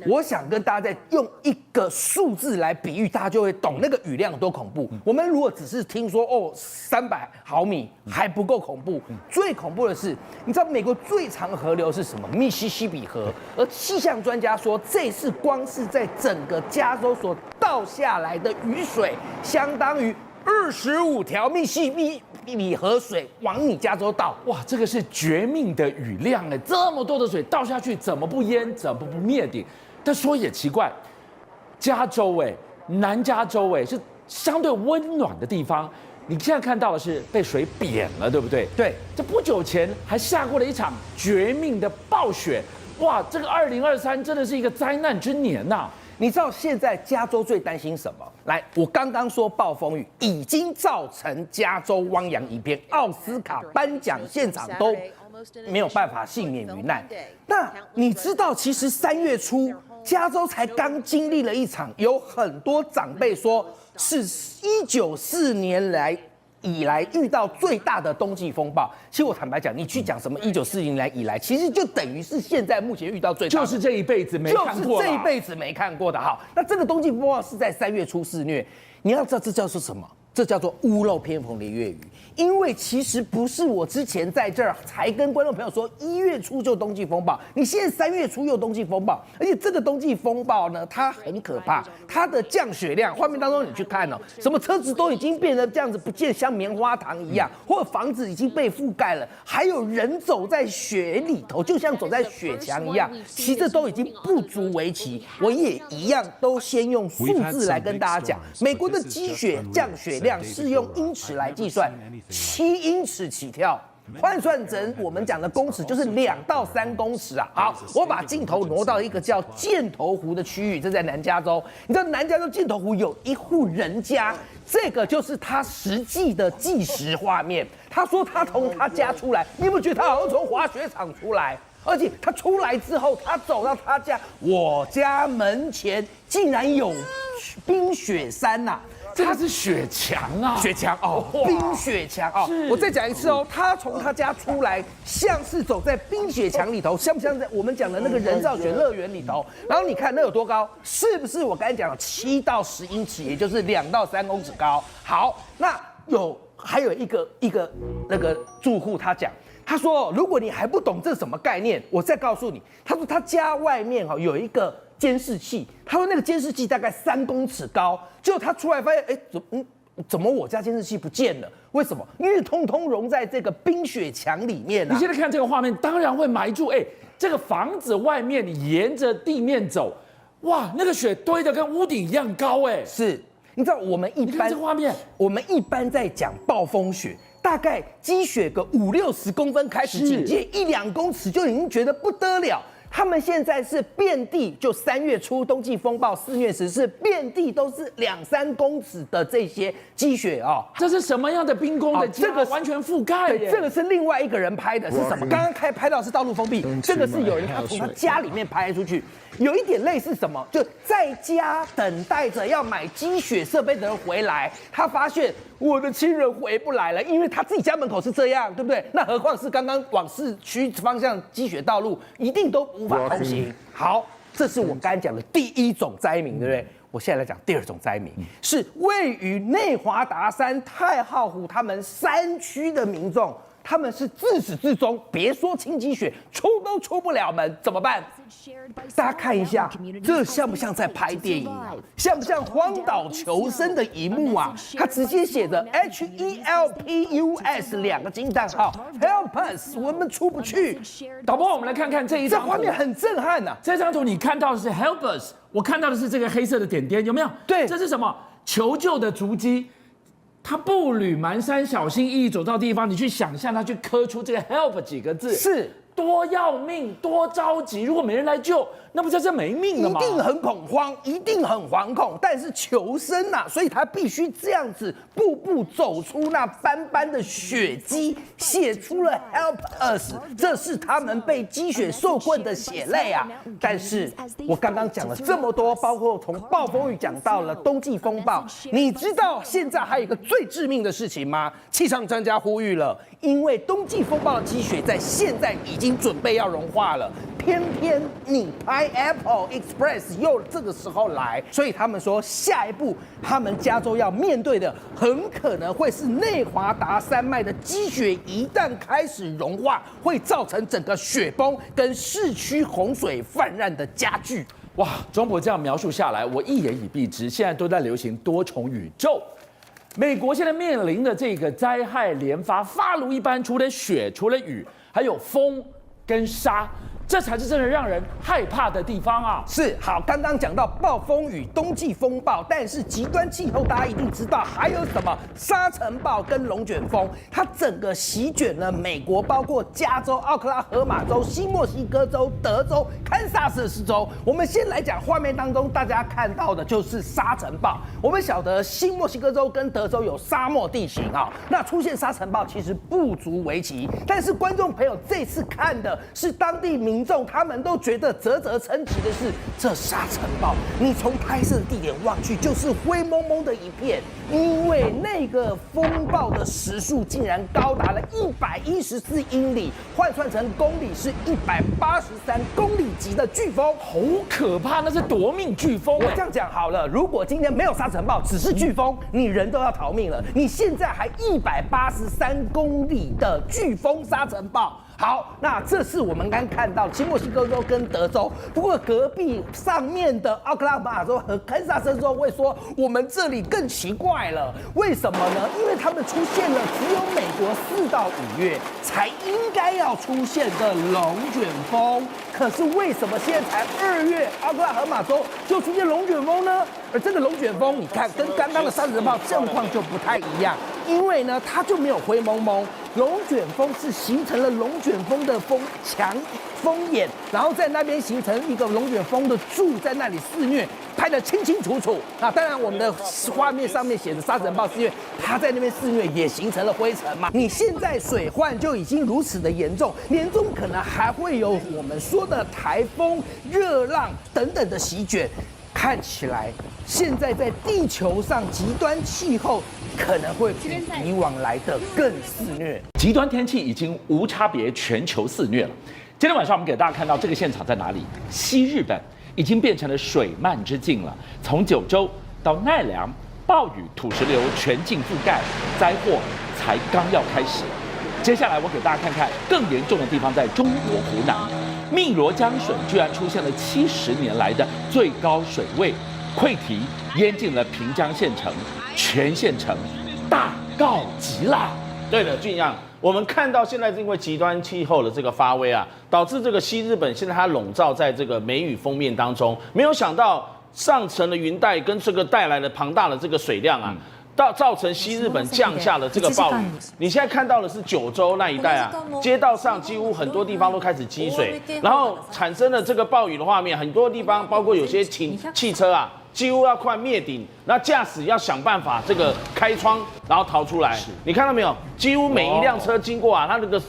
我想跟大家再用一个数字来比喻，大家就会懂那个雨量有多恐怖。我们如果只是听说300毫米还不够恐怖，最恐怖的是，你知道美国最长的河流是什么？密西西比河。而气象专家说，这次光是在整个加州所倒下来的雨水，相当于25条密西西比河水往你加州倒。哇，这个是绝命的雨量哎，这么多的水倒下去，怎么不淹，怎么不灭顶？但说也奇怪，加州南加州是相对温暖的地方，你现在看到的是被水扁了，对不对？对，这不久前还下过了一场绝命的暴雪，哇，这个2023真的是一个灾难之年呐！你知道现在加州最担心什么？来，我刚刚说暴风雨已经造成加州汪洋一片，奥斯卡颁奖现场都没有办法幸免于难。那你知道，其实3月初加州才刚经历了一场，有很多长辈说是1994年以来遇到最大的冬季风暴。其实我坦白讲，你去讲什么1940年以来，其实就等于是现在目前遇到最大的，就是这一辈子没看过，就是这一辈子没看过的。好，那这个冬季风暴是在3月初肆虐，你要知道这叫做什么？这叫做屋漏偏逢连夜雨。因为其实不是我之前在这儿才跟观众朋友说1月初就冬季风暴，你现在3月初又冬季风暴，而且这个冬季风暴呢，它很可怕，它的降雪量，画面当中你去看哦，什么车子都已经变得这样子不见，像棉花糖一样，或者房子已经被覆盖了，还有人走在雪里头，就像走在雪墙一样，其实这都已经不足为奇。我也一样都先用数字来跟大家讲，美国的积雪降雪量是用英尺来计算，7英尺起跳，换算成我们讲的公尺就是2到3公尺啊。好，我把镜头挪到一个叫箭头湖的区域，这在南加州。你知道南加州箭头湖有一户人家，这个就是他实际的计时画面。他说他从他家出来，你有没有觉得他好像从滑雪场出来？而且他出来之后，他走到他家，我家门前竟然有冰雪山呐！这个是雪墙啊，雪墙哦，冰雪墙哦。我再讲一次哦，他从他家出来，像是走在冰雪墙里头，像不像在我们讲的那个人造雪乐园里头？然后你看那有多高？是不是我刚才讲的7到10英尺，也就是2到3公尺高？好，那还有一个那个住户他讲。他说：“如果你还不懂这是什么概念，我再告诉你。”他说他家外面有一个监视器，他说那个监视器大概3公尺高，结果他出来发现，怎么我家监视器不见了？为什么？因为通通融在这个冰雪墙里面啊！你现在看这个画面，当然会埋住。这个房子外面，你沿着地面走，哇，那个雪堆得跟屋顶一样高。是。你知道我们一般这画面，我们一般在讲暴风雪，大概积雪个50-60公分开始，警戒1-2公尺就已经觉得不得了。他们现在是遍地，就3月初冬季风暴肆虐时，是遍地都是2-3公尺的这些积雪哦。这是什么样的冰宫的家？这个完全覆盖耶。这个是另外一个人拍的，是什么？刚刚拍到是道路封闭，这个是有人他从他家里面拍出去，有一点类似什么？就在家等待着要买积雪设备的人回来，他发现我的亲人回不来了，因为他自己家门口是这样，对不对？那何况是刚刚往市区方向积雪道路，一定都无法通行。好，这是我刚才讲的第一种灾民，对不对？我现在来讲第二种灾民，是位于内华达山太浩湖他们山区的民众。他们是自始至终，别说清积雪，出都出不了门，怎么办？大家看一下，这像不像在拍电影啊？像不像荒岛求生的一幕啊？它直接写着 HELPUS 2个惊叹号 ，Help us， 我们出不去。导播，我们来看看这一张图，这画面很震撼呐。这张图你看到的是 Help us， 我看到的是这个黑色的点点，有没有？对，这是什么？求救的足迹。他步履蹒跚，小心翼翼走到地方，你去想象他去刻出这个 help 几个字，是多要命，多着急。如果没人来救，那不就是没命了吗？一定很恐慌，一定很惶恐，但是求生啊，所以他必须这样子步步走出那斑斑的血迹，写出了 help us， 这是他们被积雪受困的血泪啊。但是我刚刚讲了这么多，包括从暴风雨讲到了冬季风暴，你知道现在还有一个最致命的事情吗？气象专家呼吁了，因为冬季风暴的积雪在现在已经准备要融化了，偏偏你拍 Apple Express 又这个时候来，所以他们说下一步他们加州要面对的很可能会是内华达山脉的积雪一旦开始融化，会造成整个雪崩跟市区洪水泛滥的加剧。哇，庄博这样描述下来，我一言以蔽之，现在都在流行多重宇宙。美国现在面临的这个灾害连发，发如一般，除了雪，除了雨，还有风跟沙。这才是真的让人害怕的地方啊！是好，刚刚讲到暴风雨、冬季风暴，但是极端气候大家一定知道还有什么沙尘暴跟龙卷风，它整个席卷了美国，包括加州、奥克拉荷马州、新墨西哥州、德州、堪萨斯州。我们先来讲画面当中大家看到的就是沙尘暴。我们晓得新墨西哥州跟德州有沙漠地形啊，那出现沙尘暴其实不足为奇，但是观众朋友这次看的是当地民众他们都觉得啧啧称奇的是，这沙尘暴，你从拍摄的地点望去就是灰蒙蒙的一片，因为那个风暴的时速竟然高达了114英里，换算成公里是183公里级的飓风，好可怕！那是夺命飓风。我这样讲好了，如果今天没有沙尘暴，只是飓风，你人都要逃命了。你现在还183公里的飓风沙尘暴。好，那这是我们刚看到新墨西哥州跟德州，不过隔壁上面的奥克拉荷马州和堪萨斯州会说，我们这里更奇怪了，为什么呢？因为他们出现了只有美国4到5月才应该要出现的龙卷风，可是为什么现在才2月，奥克拉荷马州就出现龙卷风呢？而这个龙卷风，你看跟刚刚的沙尘暴状况就不太一样，因为呢它就没有灰蒙蒙，龙卷风是形成了龙卷风的风眼，然后在那边形成一个龙卷风的柱，在那里肆虐，拍得清清楚楚。那当然，我们的画面上面写的沙尘暴是因为它在那边肆虐，也形成了灰尘嘛。你现在水患就已经如此的严重，年中可能还会有我们说的台风、热浪等等的席卷。看起来，现在在地球上极端气候可能会比以往来的更肆虐。极端天气已经无差别全球肆虐了。今天晚上我们给大家看到这个现场在哪里？西日本已经变成了水漫之境了。从九州到奈良，暴雨、土石流全境覆盖，灾祸才刚要开始。接下来我给大家看看更严重的地方，在中国湖南。汨罗江水居然出现了70年来的最高水位，溃堤淹进了平江县城，全县城大告急啦！对的，俊样，我们看到现在因为极端气候的这个发威啊，导致这个西日本现在它笼罩在这个梅雨封面当中，没有想到上层的云带跟这个带来的庞大的这个水量啊。造成西日本降下了这个暴雨。你现在看到的是九州那一带啊，街道上几乎很多地方都开始积水，然后产生了这个暴雨的画面，很多地方包括有些汽车啊，几乎要快灭顶，那驾驶要想办法这个开窗然后逃出来。你看到没有？几乎每一辆车经过啊，它那个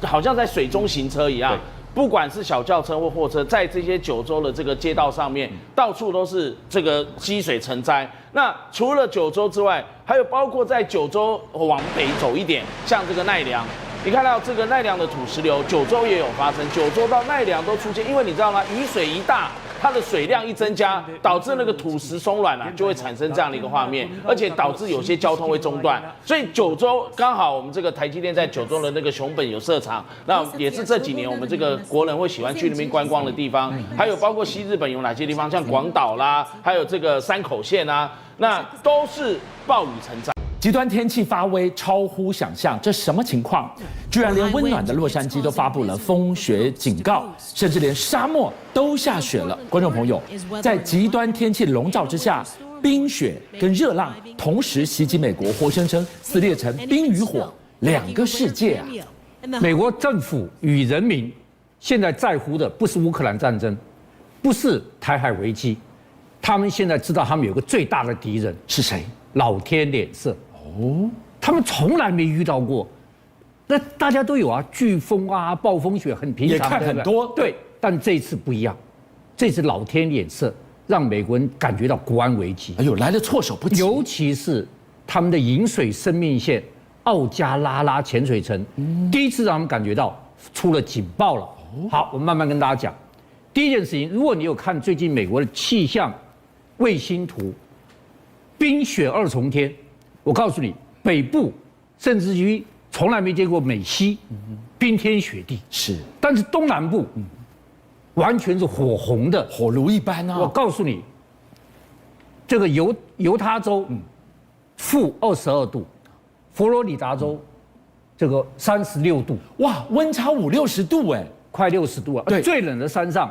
好像在水中行车一样。不管是小轿车或货车，在这些九州的这个街道上面，到处都是这个积水成灾。那除了九州之外，还有包括在九州往北走一点，像这个奈良，你看到这个奈良的土石流，九州也有发生，九州到奈良都出现，因为你知道吗？雨水一大，它的水量一增加，导致那个土石松软啊，就会产生这样的一个画面，而且导致有些交通会中断。所以九州刚好我们这个台积电在九州的那个熊本有设厂，那也是这几年我们这个国人会喜欢去那边观光的地方。还有包括西日本有哪些地方，像广岛啦，还有这个山口县啊，那都是暴雨成灾。极端天气发威，超乎想象，这什么情况？居然连温暖的洛杉矶都发布了风雪警告，甚至连沙漠都下雪了。观众朋友，在极端天气笼罩之下，冰雪跟热浪同时袭击美国，活生生撕裂成冰与火两个世界啊！美国政府与人民现在在乎的不是乌克兰战争，不是台海危机，他们现在知道他们有个最大的敌人是谁？老天脸色。哦，他们从来没遇到过，那大家都有啊，飓风啊、暴风雪很平常，也看很多，对。但这次不一样，这次老天脸色，让美国人感觉到国安危机。哎呦，来得措手不及。尤其是他们的饮水生命线奥加拉拉潜水城，第一次让他们感觉到出了警报了。好，我们慢慢跟大家讲。第一件事情，如果你有看最近美国的气象卫星图，冰雪二重天。我告诉你，北部甚至于从来没见过美西冰天雪地，是，但是东南部完全是火红的，火炉一般啊！我告诉你，这个犹他州-22度，佛罗里达州这个36度，哇，温差50-60度哎，快60度了。对，最冷的山上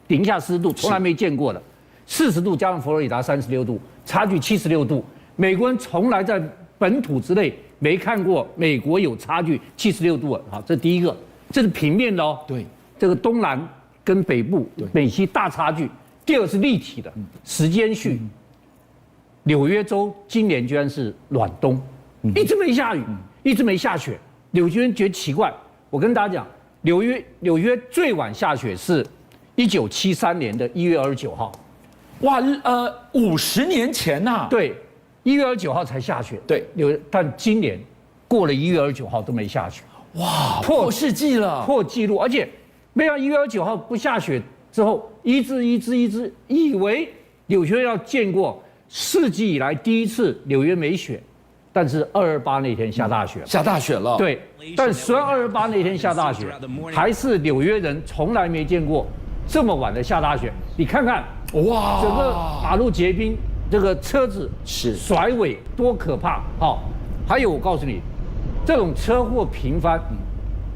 零下40度，从来没见过的，40度加上佛罗里达36度，差距76度。美国人从来在本土之内没看过美国有差距76度了。好，这第一个，这是平面的哦。对，这个东南跟北部、美西大差距。第二是立体的，时间序。纽约州今年居然是暖冬，一直没下雨，一直没下雪。纽约人觉得奇怪，我跟大家讲，纽约最晚下雪是1973年的1月29号。哇，50年前呐。对。1月29号才下雪，对，但今年过了1月29号都没下雪，哇，破世纪了，破纪录，而且没想到1月29号不下雪之后，一直以为纽约要见过世纪以来第一次纽约没雪，但是228那天下大雪，下大雪了，对，但虽然228那天下大雪，还是纽约人从来没见过这么晚的下大雪，你看看，哇，整个马路结冰。这个车子是甩尾多可怕！好，还有我告诉你，这种车祸频繁，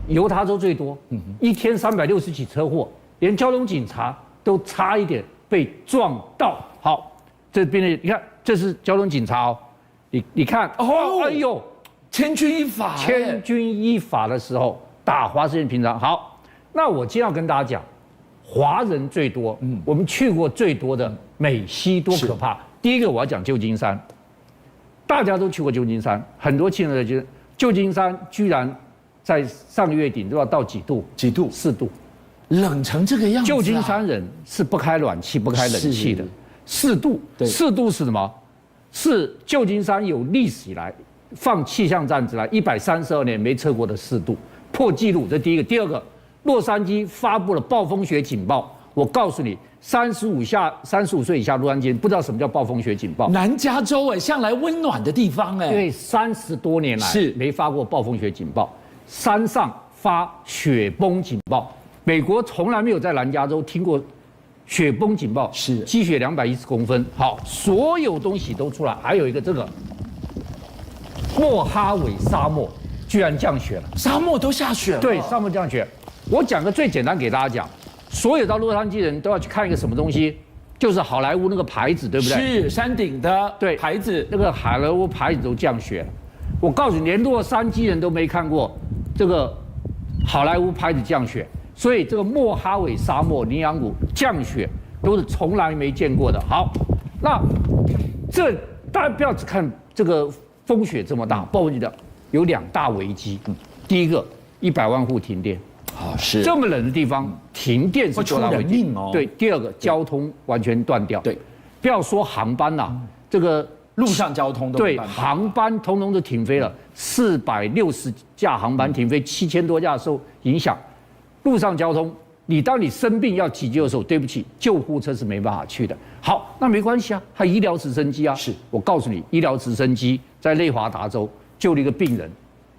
犹他州最多，一天360起车祸，连交通警察都差一点被撞到。好，这边的你看，这是交通警察哦，你看哦，哎呦，千钧一发，千钧一发的时候打滑是很平常。好，那我今天要跟大家讲，华人最多，我们去过最多的美西多可怕。第一个我要讲旧金山，大家都去过旧金山，很多亲人觉得旧金山居然在上个月底都要到几度？4度，冷成这个样子。旧金山人是不开暖气、不开冷气的，4度，4度是什么？是旧金山有历史以来放气象站以来132年没测过的4度，破纪录。这第一个，第二个，洛杉矶发布了暴风雪警报。我告诉你，35岁以下洛杉矶人不知道什么叫暴风雪警报。南加州哎，向来温暖的地方哎，对，30多年来是没发过暴风雪警报，山上发雪崩警报。美国从来没有在南加州听过雪崩警报，是积雪210公分。好，所有东西都出来，还有一个这个莫哈韦沙漠居然降雪了，沙漠都下雪了。对，沙漠降雪。我讲个最简单给大家讲。所有到洛杉矶人都要去看一个什么东西，就是好莱坞那个牌子，对不对？是山顶的对牌子，那个好莱坞牌子都降雪了。我告诉你，连洛杉矶人都没看过这个好莱坞牌子降雪，所以这个莫哈韦沙漠、羚羊谷降雪都是从来没见过的。好，那这大家不要只看这个风雪这么大，暴雨的有2大危机。第一个，100万户停电。是这么冷的地方，停电是多大危机？哦。对，第二个，交通完全断掉。对，不要说航班啦，这个路上交通都对，航班通通都停飞了，460架航班停飞，7000多架受影响。路上交通，当你生病要急救的时候，对不起，救护车是没办法去的。好，那没关系啊，还有医疗直升机啊。是我告诉你，医疗直升机在内华达州救了一个病人。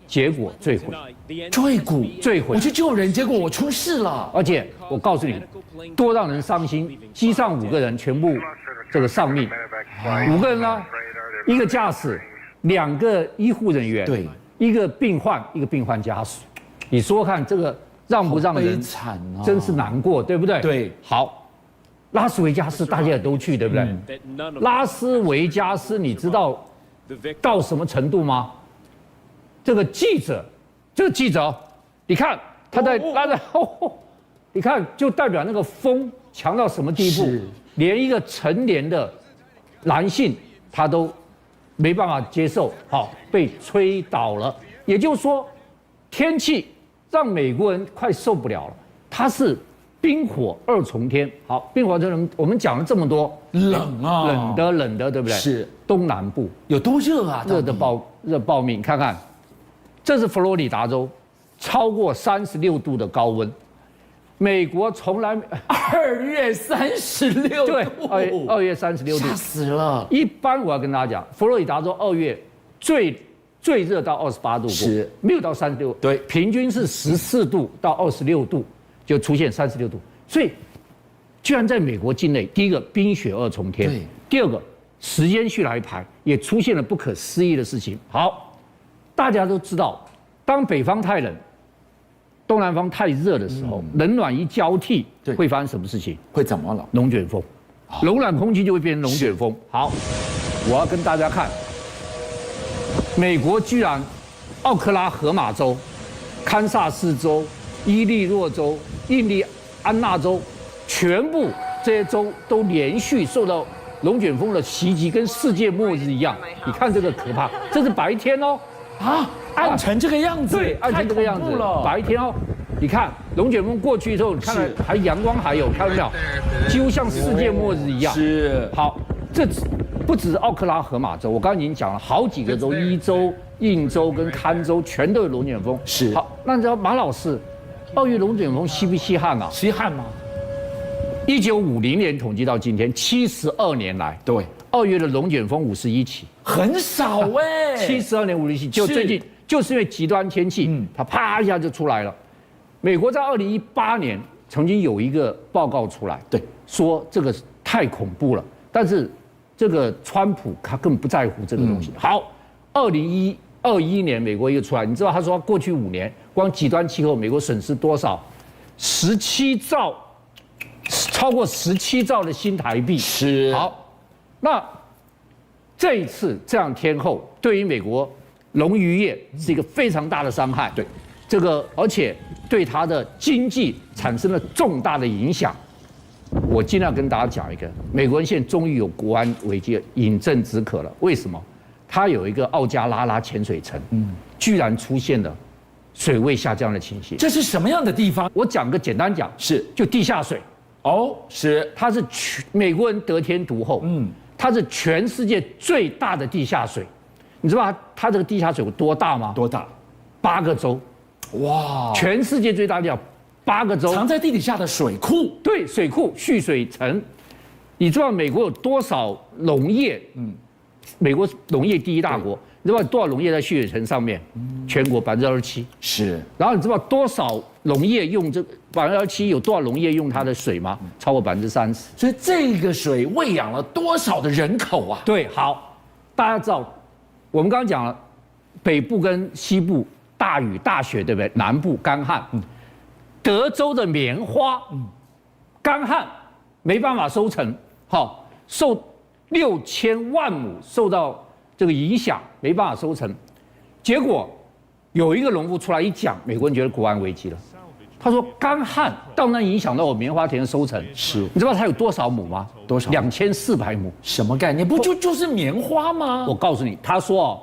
结果坠毁，坠毁。我去救人，结果我出事了。而且我告诉你，多让人伤心。机上5个人全部这个丧命，5个人呢，一个驾驶，2个医护人员，对，一个病患家属。你说看这个让不让人惨啊？真是难过，对不对？对。好，拉斯维加斯大家也都去，对不对？拉斯维加斯你知道到什么程度吗？这个记者，你看他在拉着，你看就代表那个风强到什么地步，连一个成年的男性他都没办法接受，好被吹倒了。也就是说，天气让美国人快受不了了，它是冰火2重天。好，冰火2重天我们讲了这么多，冷啊，冷的，对不对？是东南部有多热啊？热爆命，看看。这是佛罗里达州，超过36度的高温。美国从来2月36度，对，2月36度，吓死了。一般我要跟大家讲，佛罗里达州2月最热到28度，是没有到36度，对，平均是14度到26度就出现36度，所以居然在美国境内，第一个冰雪2重天，第二个时间序来排也出现了不可思议的事情。好。大家都知道，当北方太冷，东南方太热的时候，冷暖一交替，会发生什么事情？会怎么了？龙卷风，冷暖空气就会变成龙卷风。好，我要跟大家看，美国居然，奥克拉荷马州、堪萨斯州、伊利诺州、印第安纳州，全部这些州都连续受到龙卷风的袭击，跟世界末日一样。你看这个可怕，这是白天哦。暗成这个样子，对，暗成这个样子了。白天哦，你看龙卷风过去之后，你看还阳光还有，看到没有？几乎像世界末日一样。是。好，这不只是奥克拉荷马州，我刚刚已经讲了好几个州，伊州、印州跟堪州全都有龙卷风。是。好，那你知道马老师，2月龙卷风稀不稀罕啊？稀罕吗？1950年统计到今天，72年来，对，2月的龙卷风51起。很少72年51起，就最近就是因为极端天气，它啪一下就出来了。美国在2018年曾经有一个报告出来，对，说这个太恐怖了，但是这个川普他根本不在乎这个东西。好，2021年美国一个出来，你知道他说过去5年光极端气候美国损失多少？17兆，超过17兆的新台币。是。好，那。这一次这样天候，对于美国龙渔业是一个非常大的伤害。对，这个而且对它的经济产生了重大的影响。我尽量跟大家讲一个，美国人现在终于有国安危机饮鸩止渴了。为什么？它有一个奥加拉拉潜水城，居然出现了水位下降的情形。这是什么样的地方？我讲个简单讲，就地下水。哦，是，它是美国人得天独厚。它是全世界最大的地下水，你知道它这个地下水有多大吗？多大？8个州，哇！全世界最大的地下8个州，藏在地底下的水库，对，水库蓄水层。你知道美国有多少农业？美国农业第1大国，你知道多少农业在蓄水层上面？全国27%。是。然后你知道多少农业用这27%有多少农业用它的水吗？超过30%。所以这个水喂养了多少的人口啊？对，好，大家知道，我们刚刚讲了，北部跟西部大雨大雪，对不对？南部干旱。德州的棉花，干旱没办法收成，好受6000万亩受到这个影响，没办法收成。结果有一个农夫出来一讲，美国人觉得国安危机了。他说干旱当然影响到我棉花田的收成，是你知道它有多少亩吗？多少？2400亩。什么概念？不就是棉花吗？我告诉你，他说哦，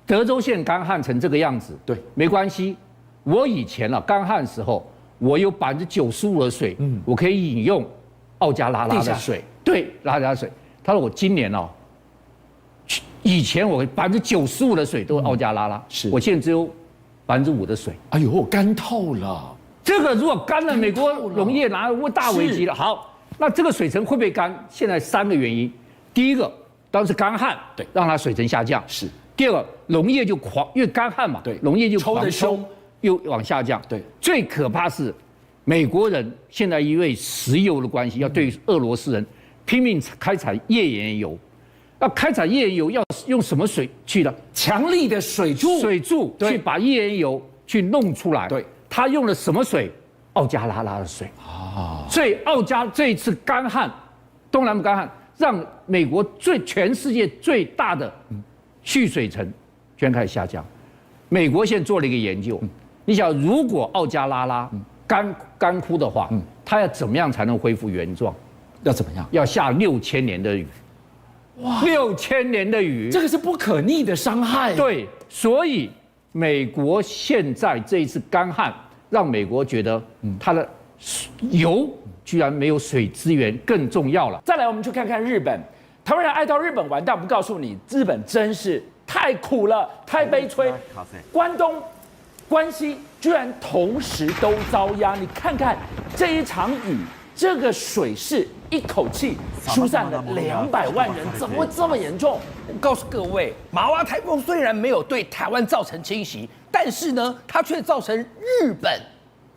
德州县干旱成这个样子，对，没关系。我以前干旱的时候，我有95%的水，我可以饮用奥加拉拉的水，对，拉加水。他说我今年以前我95%的水都是奥加拉拉，是我现在只有5%的水。哎呦，干透了。这个如果干了，美国农业拿大危机了。好，那这个水层会不会干？现在3个原因。第一个当然是干旱，对，让它水层下降。是。第二个，农业就因为干旱嘛，对，农业就抽得凶，又往下降。对。最可怕是，美国人现在因为石油的关系，要对俄罗斯人拼命开采页岩油。要开采页岩油要用什么水去的？强力的水柱去把页岩油去弄出来。对。他用了什么水？奥加拉拉的水啊！所以这一次干旱，东南部干旱，让美国全世界最大的蓄水层全开始下降。美国现在做了一个研究，你想，如果奥加拉拉干枯的话，它要怎么样才能恢复原状？要怎么样？要下6000年的雨。哇！6000年的雨，这个是不可逆的伤害。对，所以。美国现在这一次干旱，让美国觉得它的油居然没有水资源更重要了。再来，我们去看看日本，台湾人爱到日本玩，但我们告诉你，日本真是太苦了，太悲催。关东、关西居然同时都遭殃，你看看这一场雨，这个水势一口气疏散了200万人，怎么会这么严重？我告诉各位，马娃台风虽然没有对台湾造成侵袭，但是呢，它却造成日本，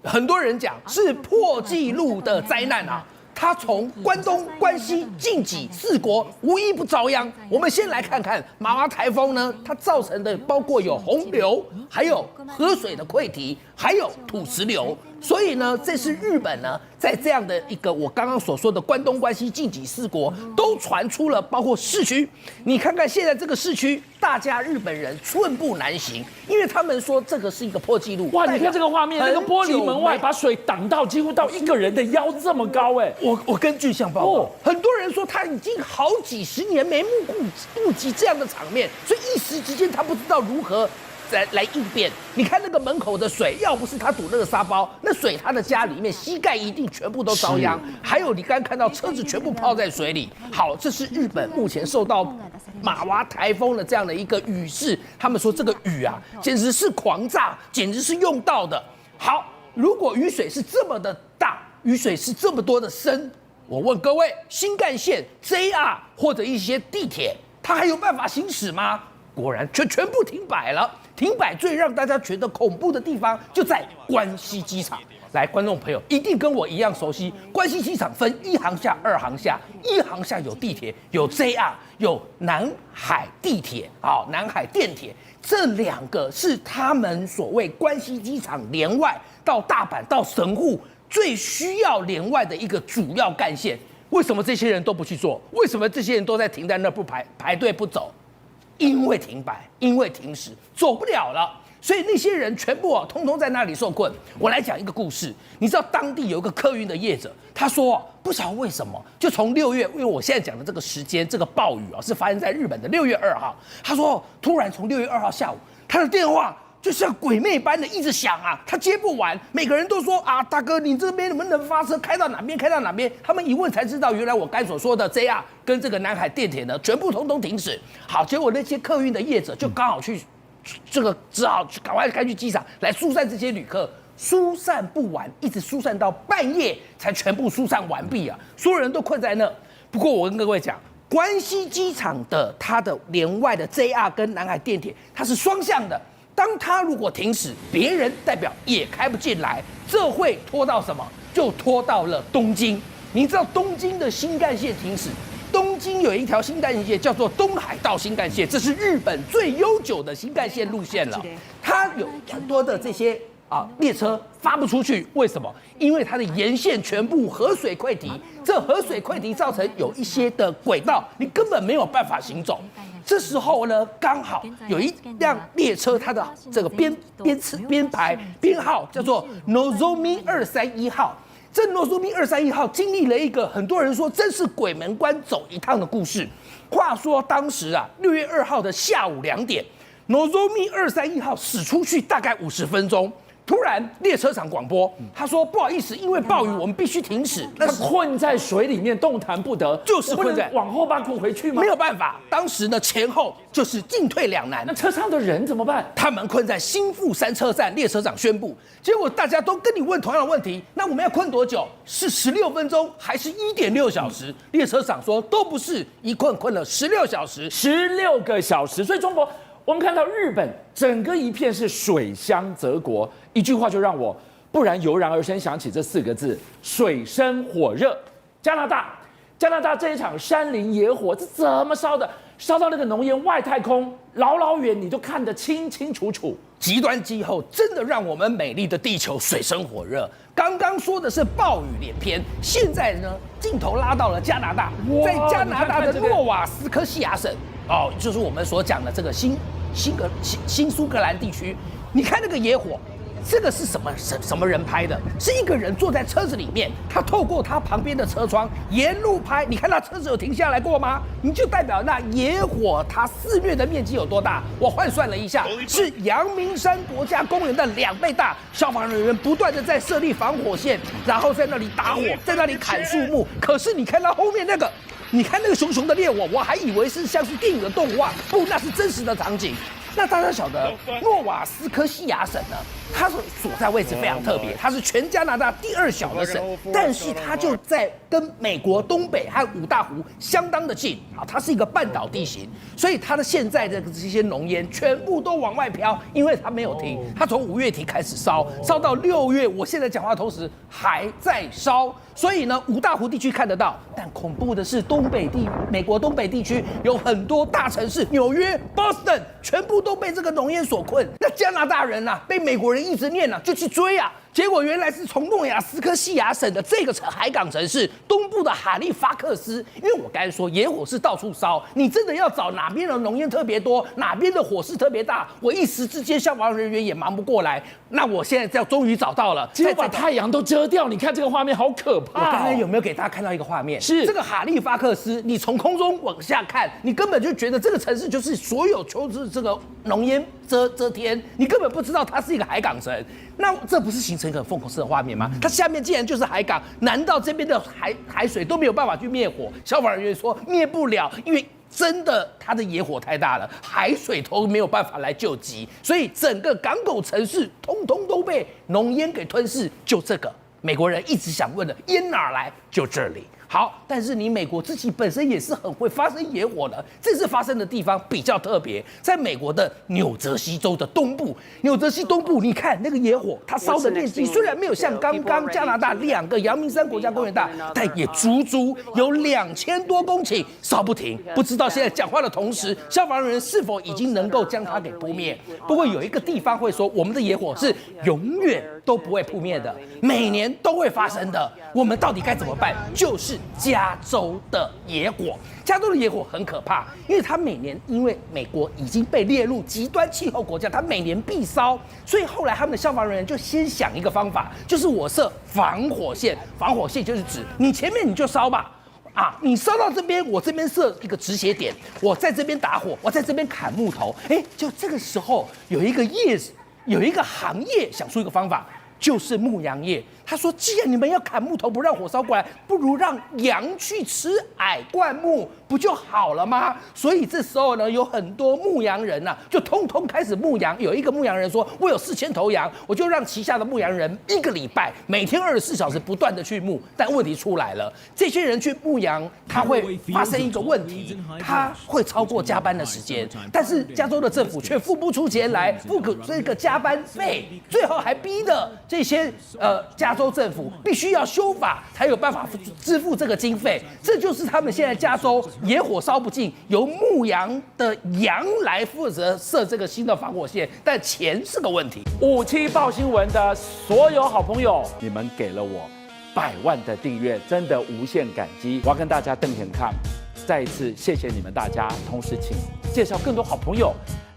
很多人讲是破纪录的灾难啊！它从关东、关西、近畿4国无一不遭殃。我们先来看看马娃台风呢，它造成的包括有洪流，还有河水的溃堤，还有土石流。所以呢，这是日本呢，在这样的一个我刚刚所说的关东、关西、近畿4国都传出了，包括市区。你看看现在这个市区，大家日本人寸步难行，因为他们说这个是一个破纪录。哇，你看这个画面，那个玻璃门外把水挡到几乎到一个人的腰这么高，哎，我跟巨象报告，很多人说他已经好几10年没目击这样的场面，所以一时之间他不知道如何。来应变，你看那个门口的水，要不是他堵那个沙包，那水他的家里面膝盖一定全部都遭殃。还有你刚刚看到车子全部泡在水里。好，这是日本目前受到马娃台风的这样的一个雨势，他们说这个雨啊，简直是狂炸，简直是用到的。好，如果雨水是这么的大，雨水是这么多的深，我问各位，新干线、JR 或者一些地铁，它还有办法行驶吗？果然全部停摆了。停摆最让大家觉得恐怖的地方就在关西机场。来，观众朋友一定跟我一样熟悉，关西机场分1航厦、2航厦，1航厦有地铁，有 JR， 有南海地铁，南海电铁，这2个是他们所谓关西机场连外到大阪到神户最需要连外的一个主要干线。为什么这些人都不去做？为什么这些人都在停在那不排队不走？因为停摆，因为停驶，走不了了，所以那些人全部通通在那里受困。我来讲一个故事，你知道当地有一个客运的业者，他说不晓得为什么，就从6月，因为我现在讲的这个时间，这个暴雨是发生在日本的6月2号。他说突然从6月2号下午，他的电话就像鬼魅般的一直响啊，他接不完，每个人都说啊，大哥，你这边能不能发车开到哪边？开到哪边？他们一问才知道，原来我刚所说的 JR 跟这个南海电铁呢，全部通通停驶。好，结果那些客运的业者就刚好去，这个只好赶快开去机场来疏散这些旅客，疏散不完，一直疏散到半夜才全部疏散完毕啊，所有人都困在那。不过我跟各位讲，关西机场的它的连外的 JR 跟南海电铁，它是双向的。当它如果停驶，别人代表也开不进来，这会拖到什么？就拖到了东京。你知道东京的新干线停驶，东京有一条新干线叫做东海道新干线，这是日本最悠久的新干线路线了。它有很多的这些列车发不出去，为什么？因为它的沿线全部河水溃堤，这河水溃堤造成有一些的轨道你根本没有办法行走。这时候呢，刚好有一辆列车，它的这个编排编号叫做 Nozomi 231号。这 Nozomi 231号经历了一个很多人说真是鬼门关走一趟的故事。话说当时6月2号的下午2点，Nozomi 231号驶出去大概50分钟。突然，列车长广播，他说：“不好意思，因为暴雨，我们必须停驶。”他困在水里面，动弹不得，就是困在往后把苦回去吗？没有办法，当时呢前后就是进退两难。那车上的人怎么办？他们困在新富山车站，列车长宣布。结果大家都跟你问同样的问题，那我们要困多久？是16分钟还是1.6小时？列车长说都不是，一困了16小时，16个小时。所以中国。我们看到日本整个一片是水乡泽国，一句话就让我不然油然而生想起这4个字：水深火热。加拿大这一场山林野火，这怎么烧的？烧到那个浓烟外太空，老远你都看得清清楚楚。极端气候真的让我们美丽的地球水深火热。刚刚说的是暴雨连篇，现在呢，镜头拉到了加拿大，在加拿大的诺瓦斯科西亚省。就是我们所讲的这个新苏格兰地区，你看那个野火，这个是什么人拍的？是一个人坐在车子里面，他透过他旁边的车窗沿路拍。你看他车子有停下来过吗？你就代表那野火它肆虐的面积有多大？我换算了一下，是阳明山国家公园的2倍大。消防人员不断的在设立防火线，然后在那里打火，在那里砍树木。可是你看到后面那个。你看那个熊熊的烈火，我还以为是像是电影的动画，不，那是真实的场景。那大家晓得，诺瓦斯科西亚省呢，它所在位置非常特别，它是全加拿大第2小的省，但是它就在跟美国东北和五大湖相当的近啊，它是一个半岛地形，所以它的现在的这些浓烟全部都往外飘，因为它没有停，它从5月底开始烧到6月，我现在讲话的同时还在烧。所以呢，五大湖地区看得到，但恐怖的是美国东北地区有很多大城市，纽约、Boston 全部都被这个浓烟所困。那加拿大人被美国人一直念就去追结果原来是从诺瓦斯科西亚省的这个海港城市东部的哈利法克斯，因为我刚才说野火是到处烧，你真的要找哪边的浓烟特别多，哪边的火势特别大，我一时之间消防人员也忙不过来。那我现在终于找到了，结果把太阳都遮掉，你看这个画面好可怕。我刚才有没有给大家看到一个画面？是这个哈利法克斯，你从空中往下看，你根本就觉得这个城市就是所有就是这个浓烟遮天，你根本不知道它是一个海港城。那这不是形成一个很讽刺的画面吗？它下面竟然就是海港，难道这边的海水都没有办法去灭火？消防人员说灭不了，因为真的它的野火太大了，海水都没有办法来救急，所以整个港口城市通通都被浓烟给吞噬。就这个美国人一直想问的，烟哪来？就这里。好，但是你美国自己本身也是很会发生野火的，这次发生的地方比较特别，在美国的纽泽西州的东部。纽泽西东部，你看那个野火，它烧的面积虽然没有像刚刚加拿大2个阳明山国家公园大，但也足足有2000多公顷，烧不停。不知道现在讲话的同时，消防人员是否已经能够将它给扑灭？不过有一个地方会说，我们的野火是永远都不会扑灭的，每年都会发生的。我们到底该怎么办？就是加州的野火。加州的野火很可怕，因为它每年因为美国已经被列入极端气候国家，它每年必烧，所以后来他们的消防人员就先想一个方法，就是我设防火线。防火线就是指你前面你就烧吧。你烧到这边，我这边设一个止血点，我在这边打火，我在这边砍木头。就这个时候有一个行业想出一个方法，就是牧羊业。他说，既然你们要砍木头不让火烧过来，不如让羊去吃矮灌木，不就好了吗？所以这时候呢，有很多牧羊人就通通开始牧羊。有一个牧羊人说，我有4000头羊，我就让旗下的牧羊人1个礼拜每天24小时不断的去牧。但问题出来了，这些人去牧羊，他会发生一个问题，他会超过加班的时间，但是加州的政府却付不出钱来付这个加班费，最后还逼的这些家加州政府必须要修法才有办法支付这个经费。这就是他们现在加州野火烧不尽，由牧羊的羊来负责设这个新的防火线，但钱是个问题。57报新闻的所有好朋友，你们给了我100万的订阅，真的无限感激。我要跟大家瞪眼看，再一次谢谢你们大家，同时请介绍更多好朋友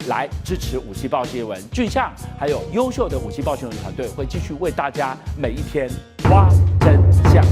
来支持57报新闻。俊相还有优秀的57报新闻团队会继续为大家每一天挖真相。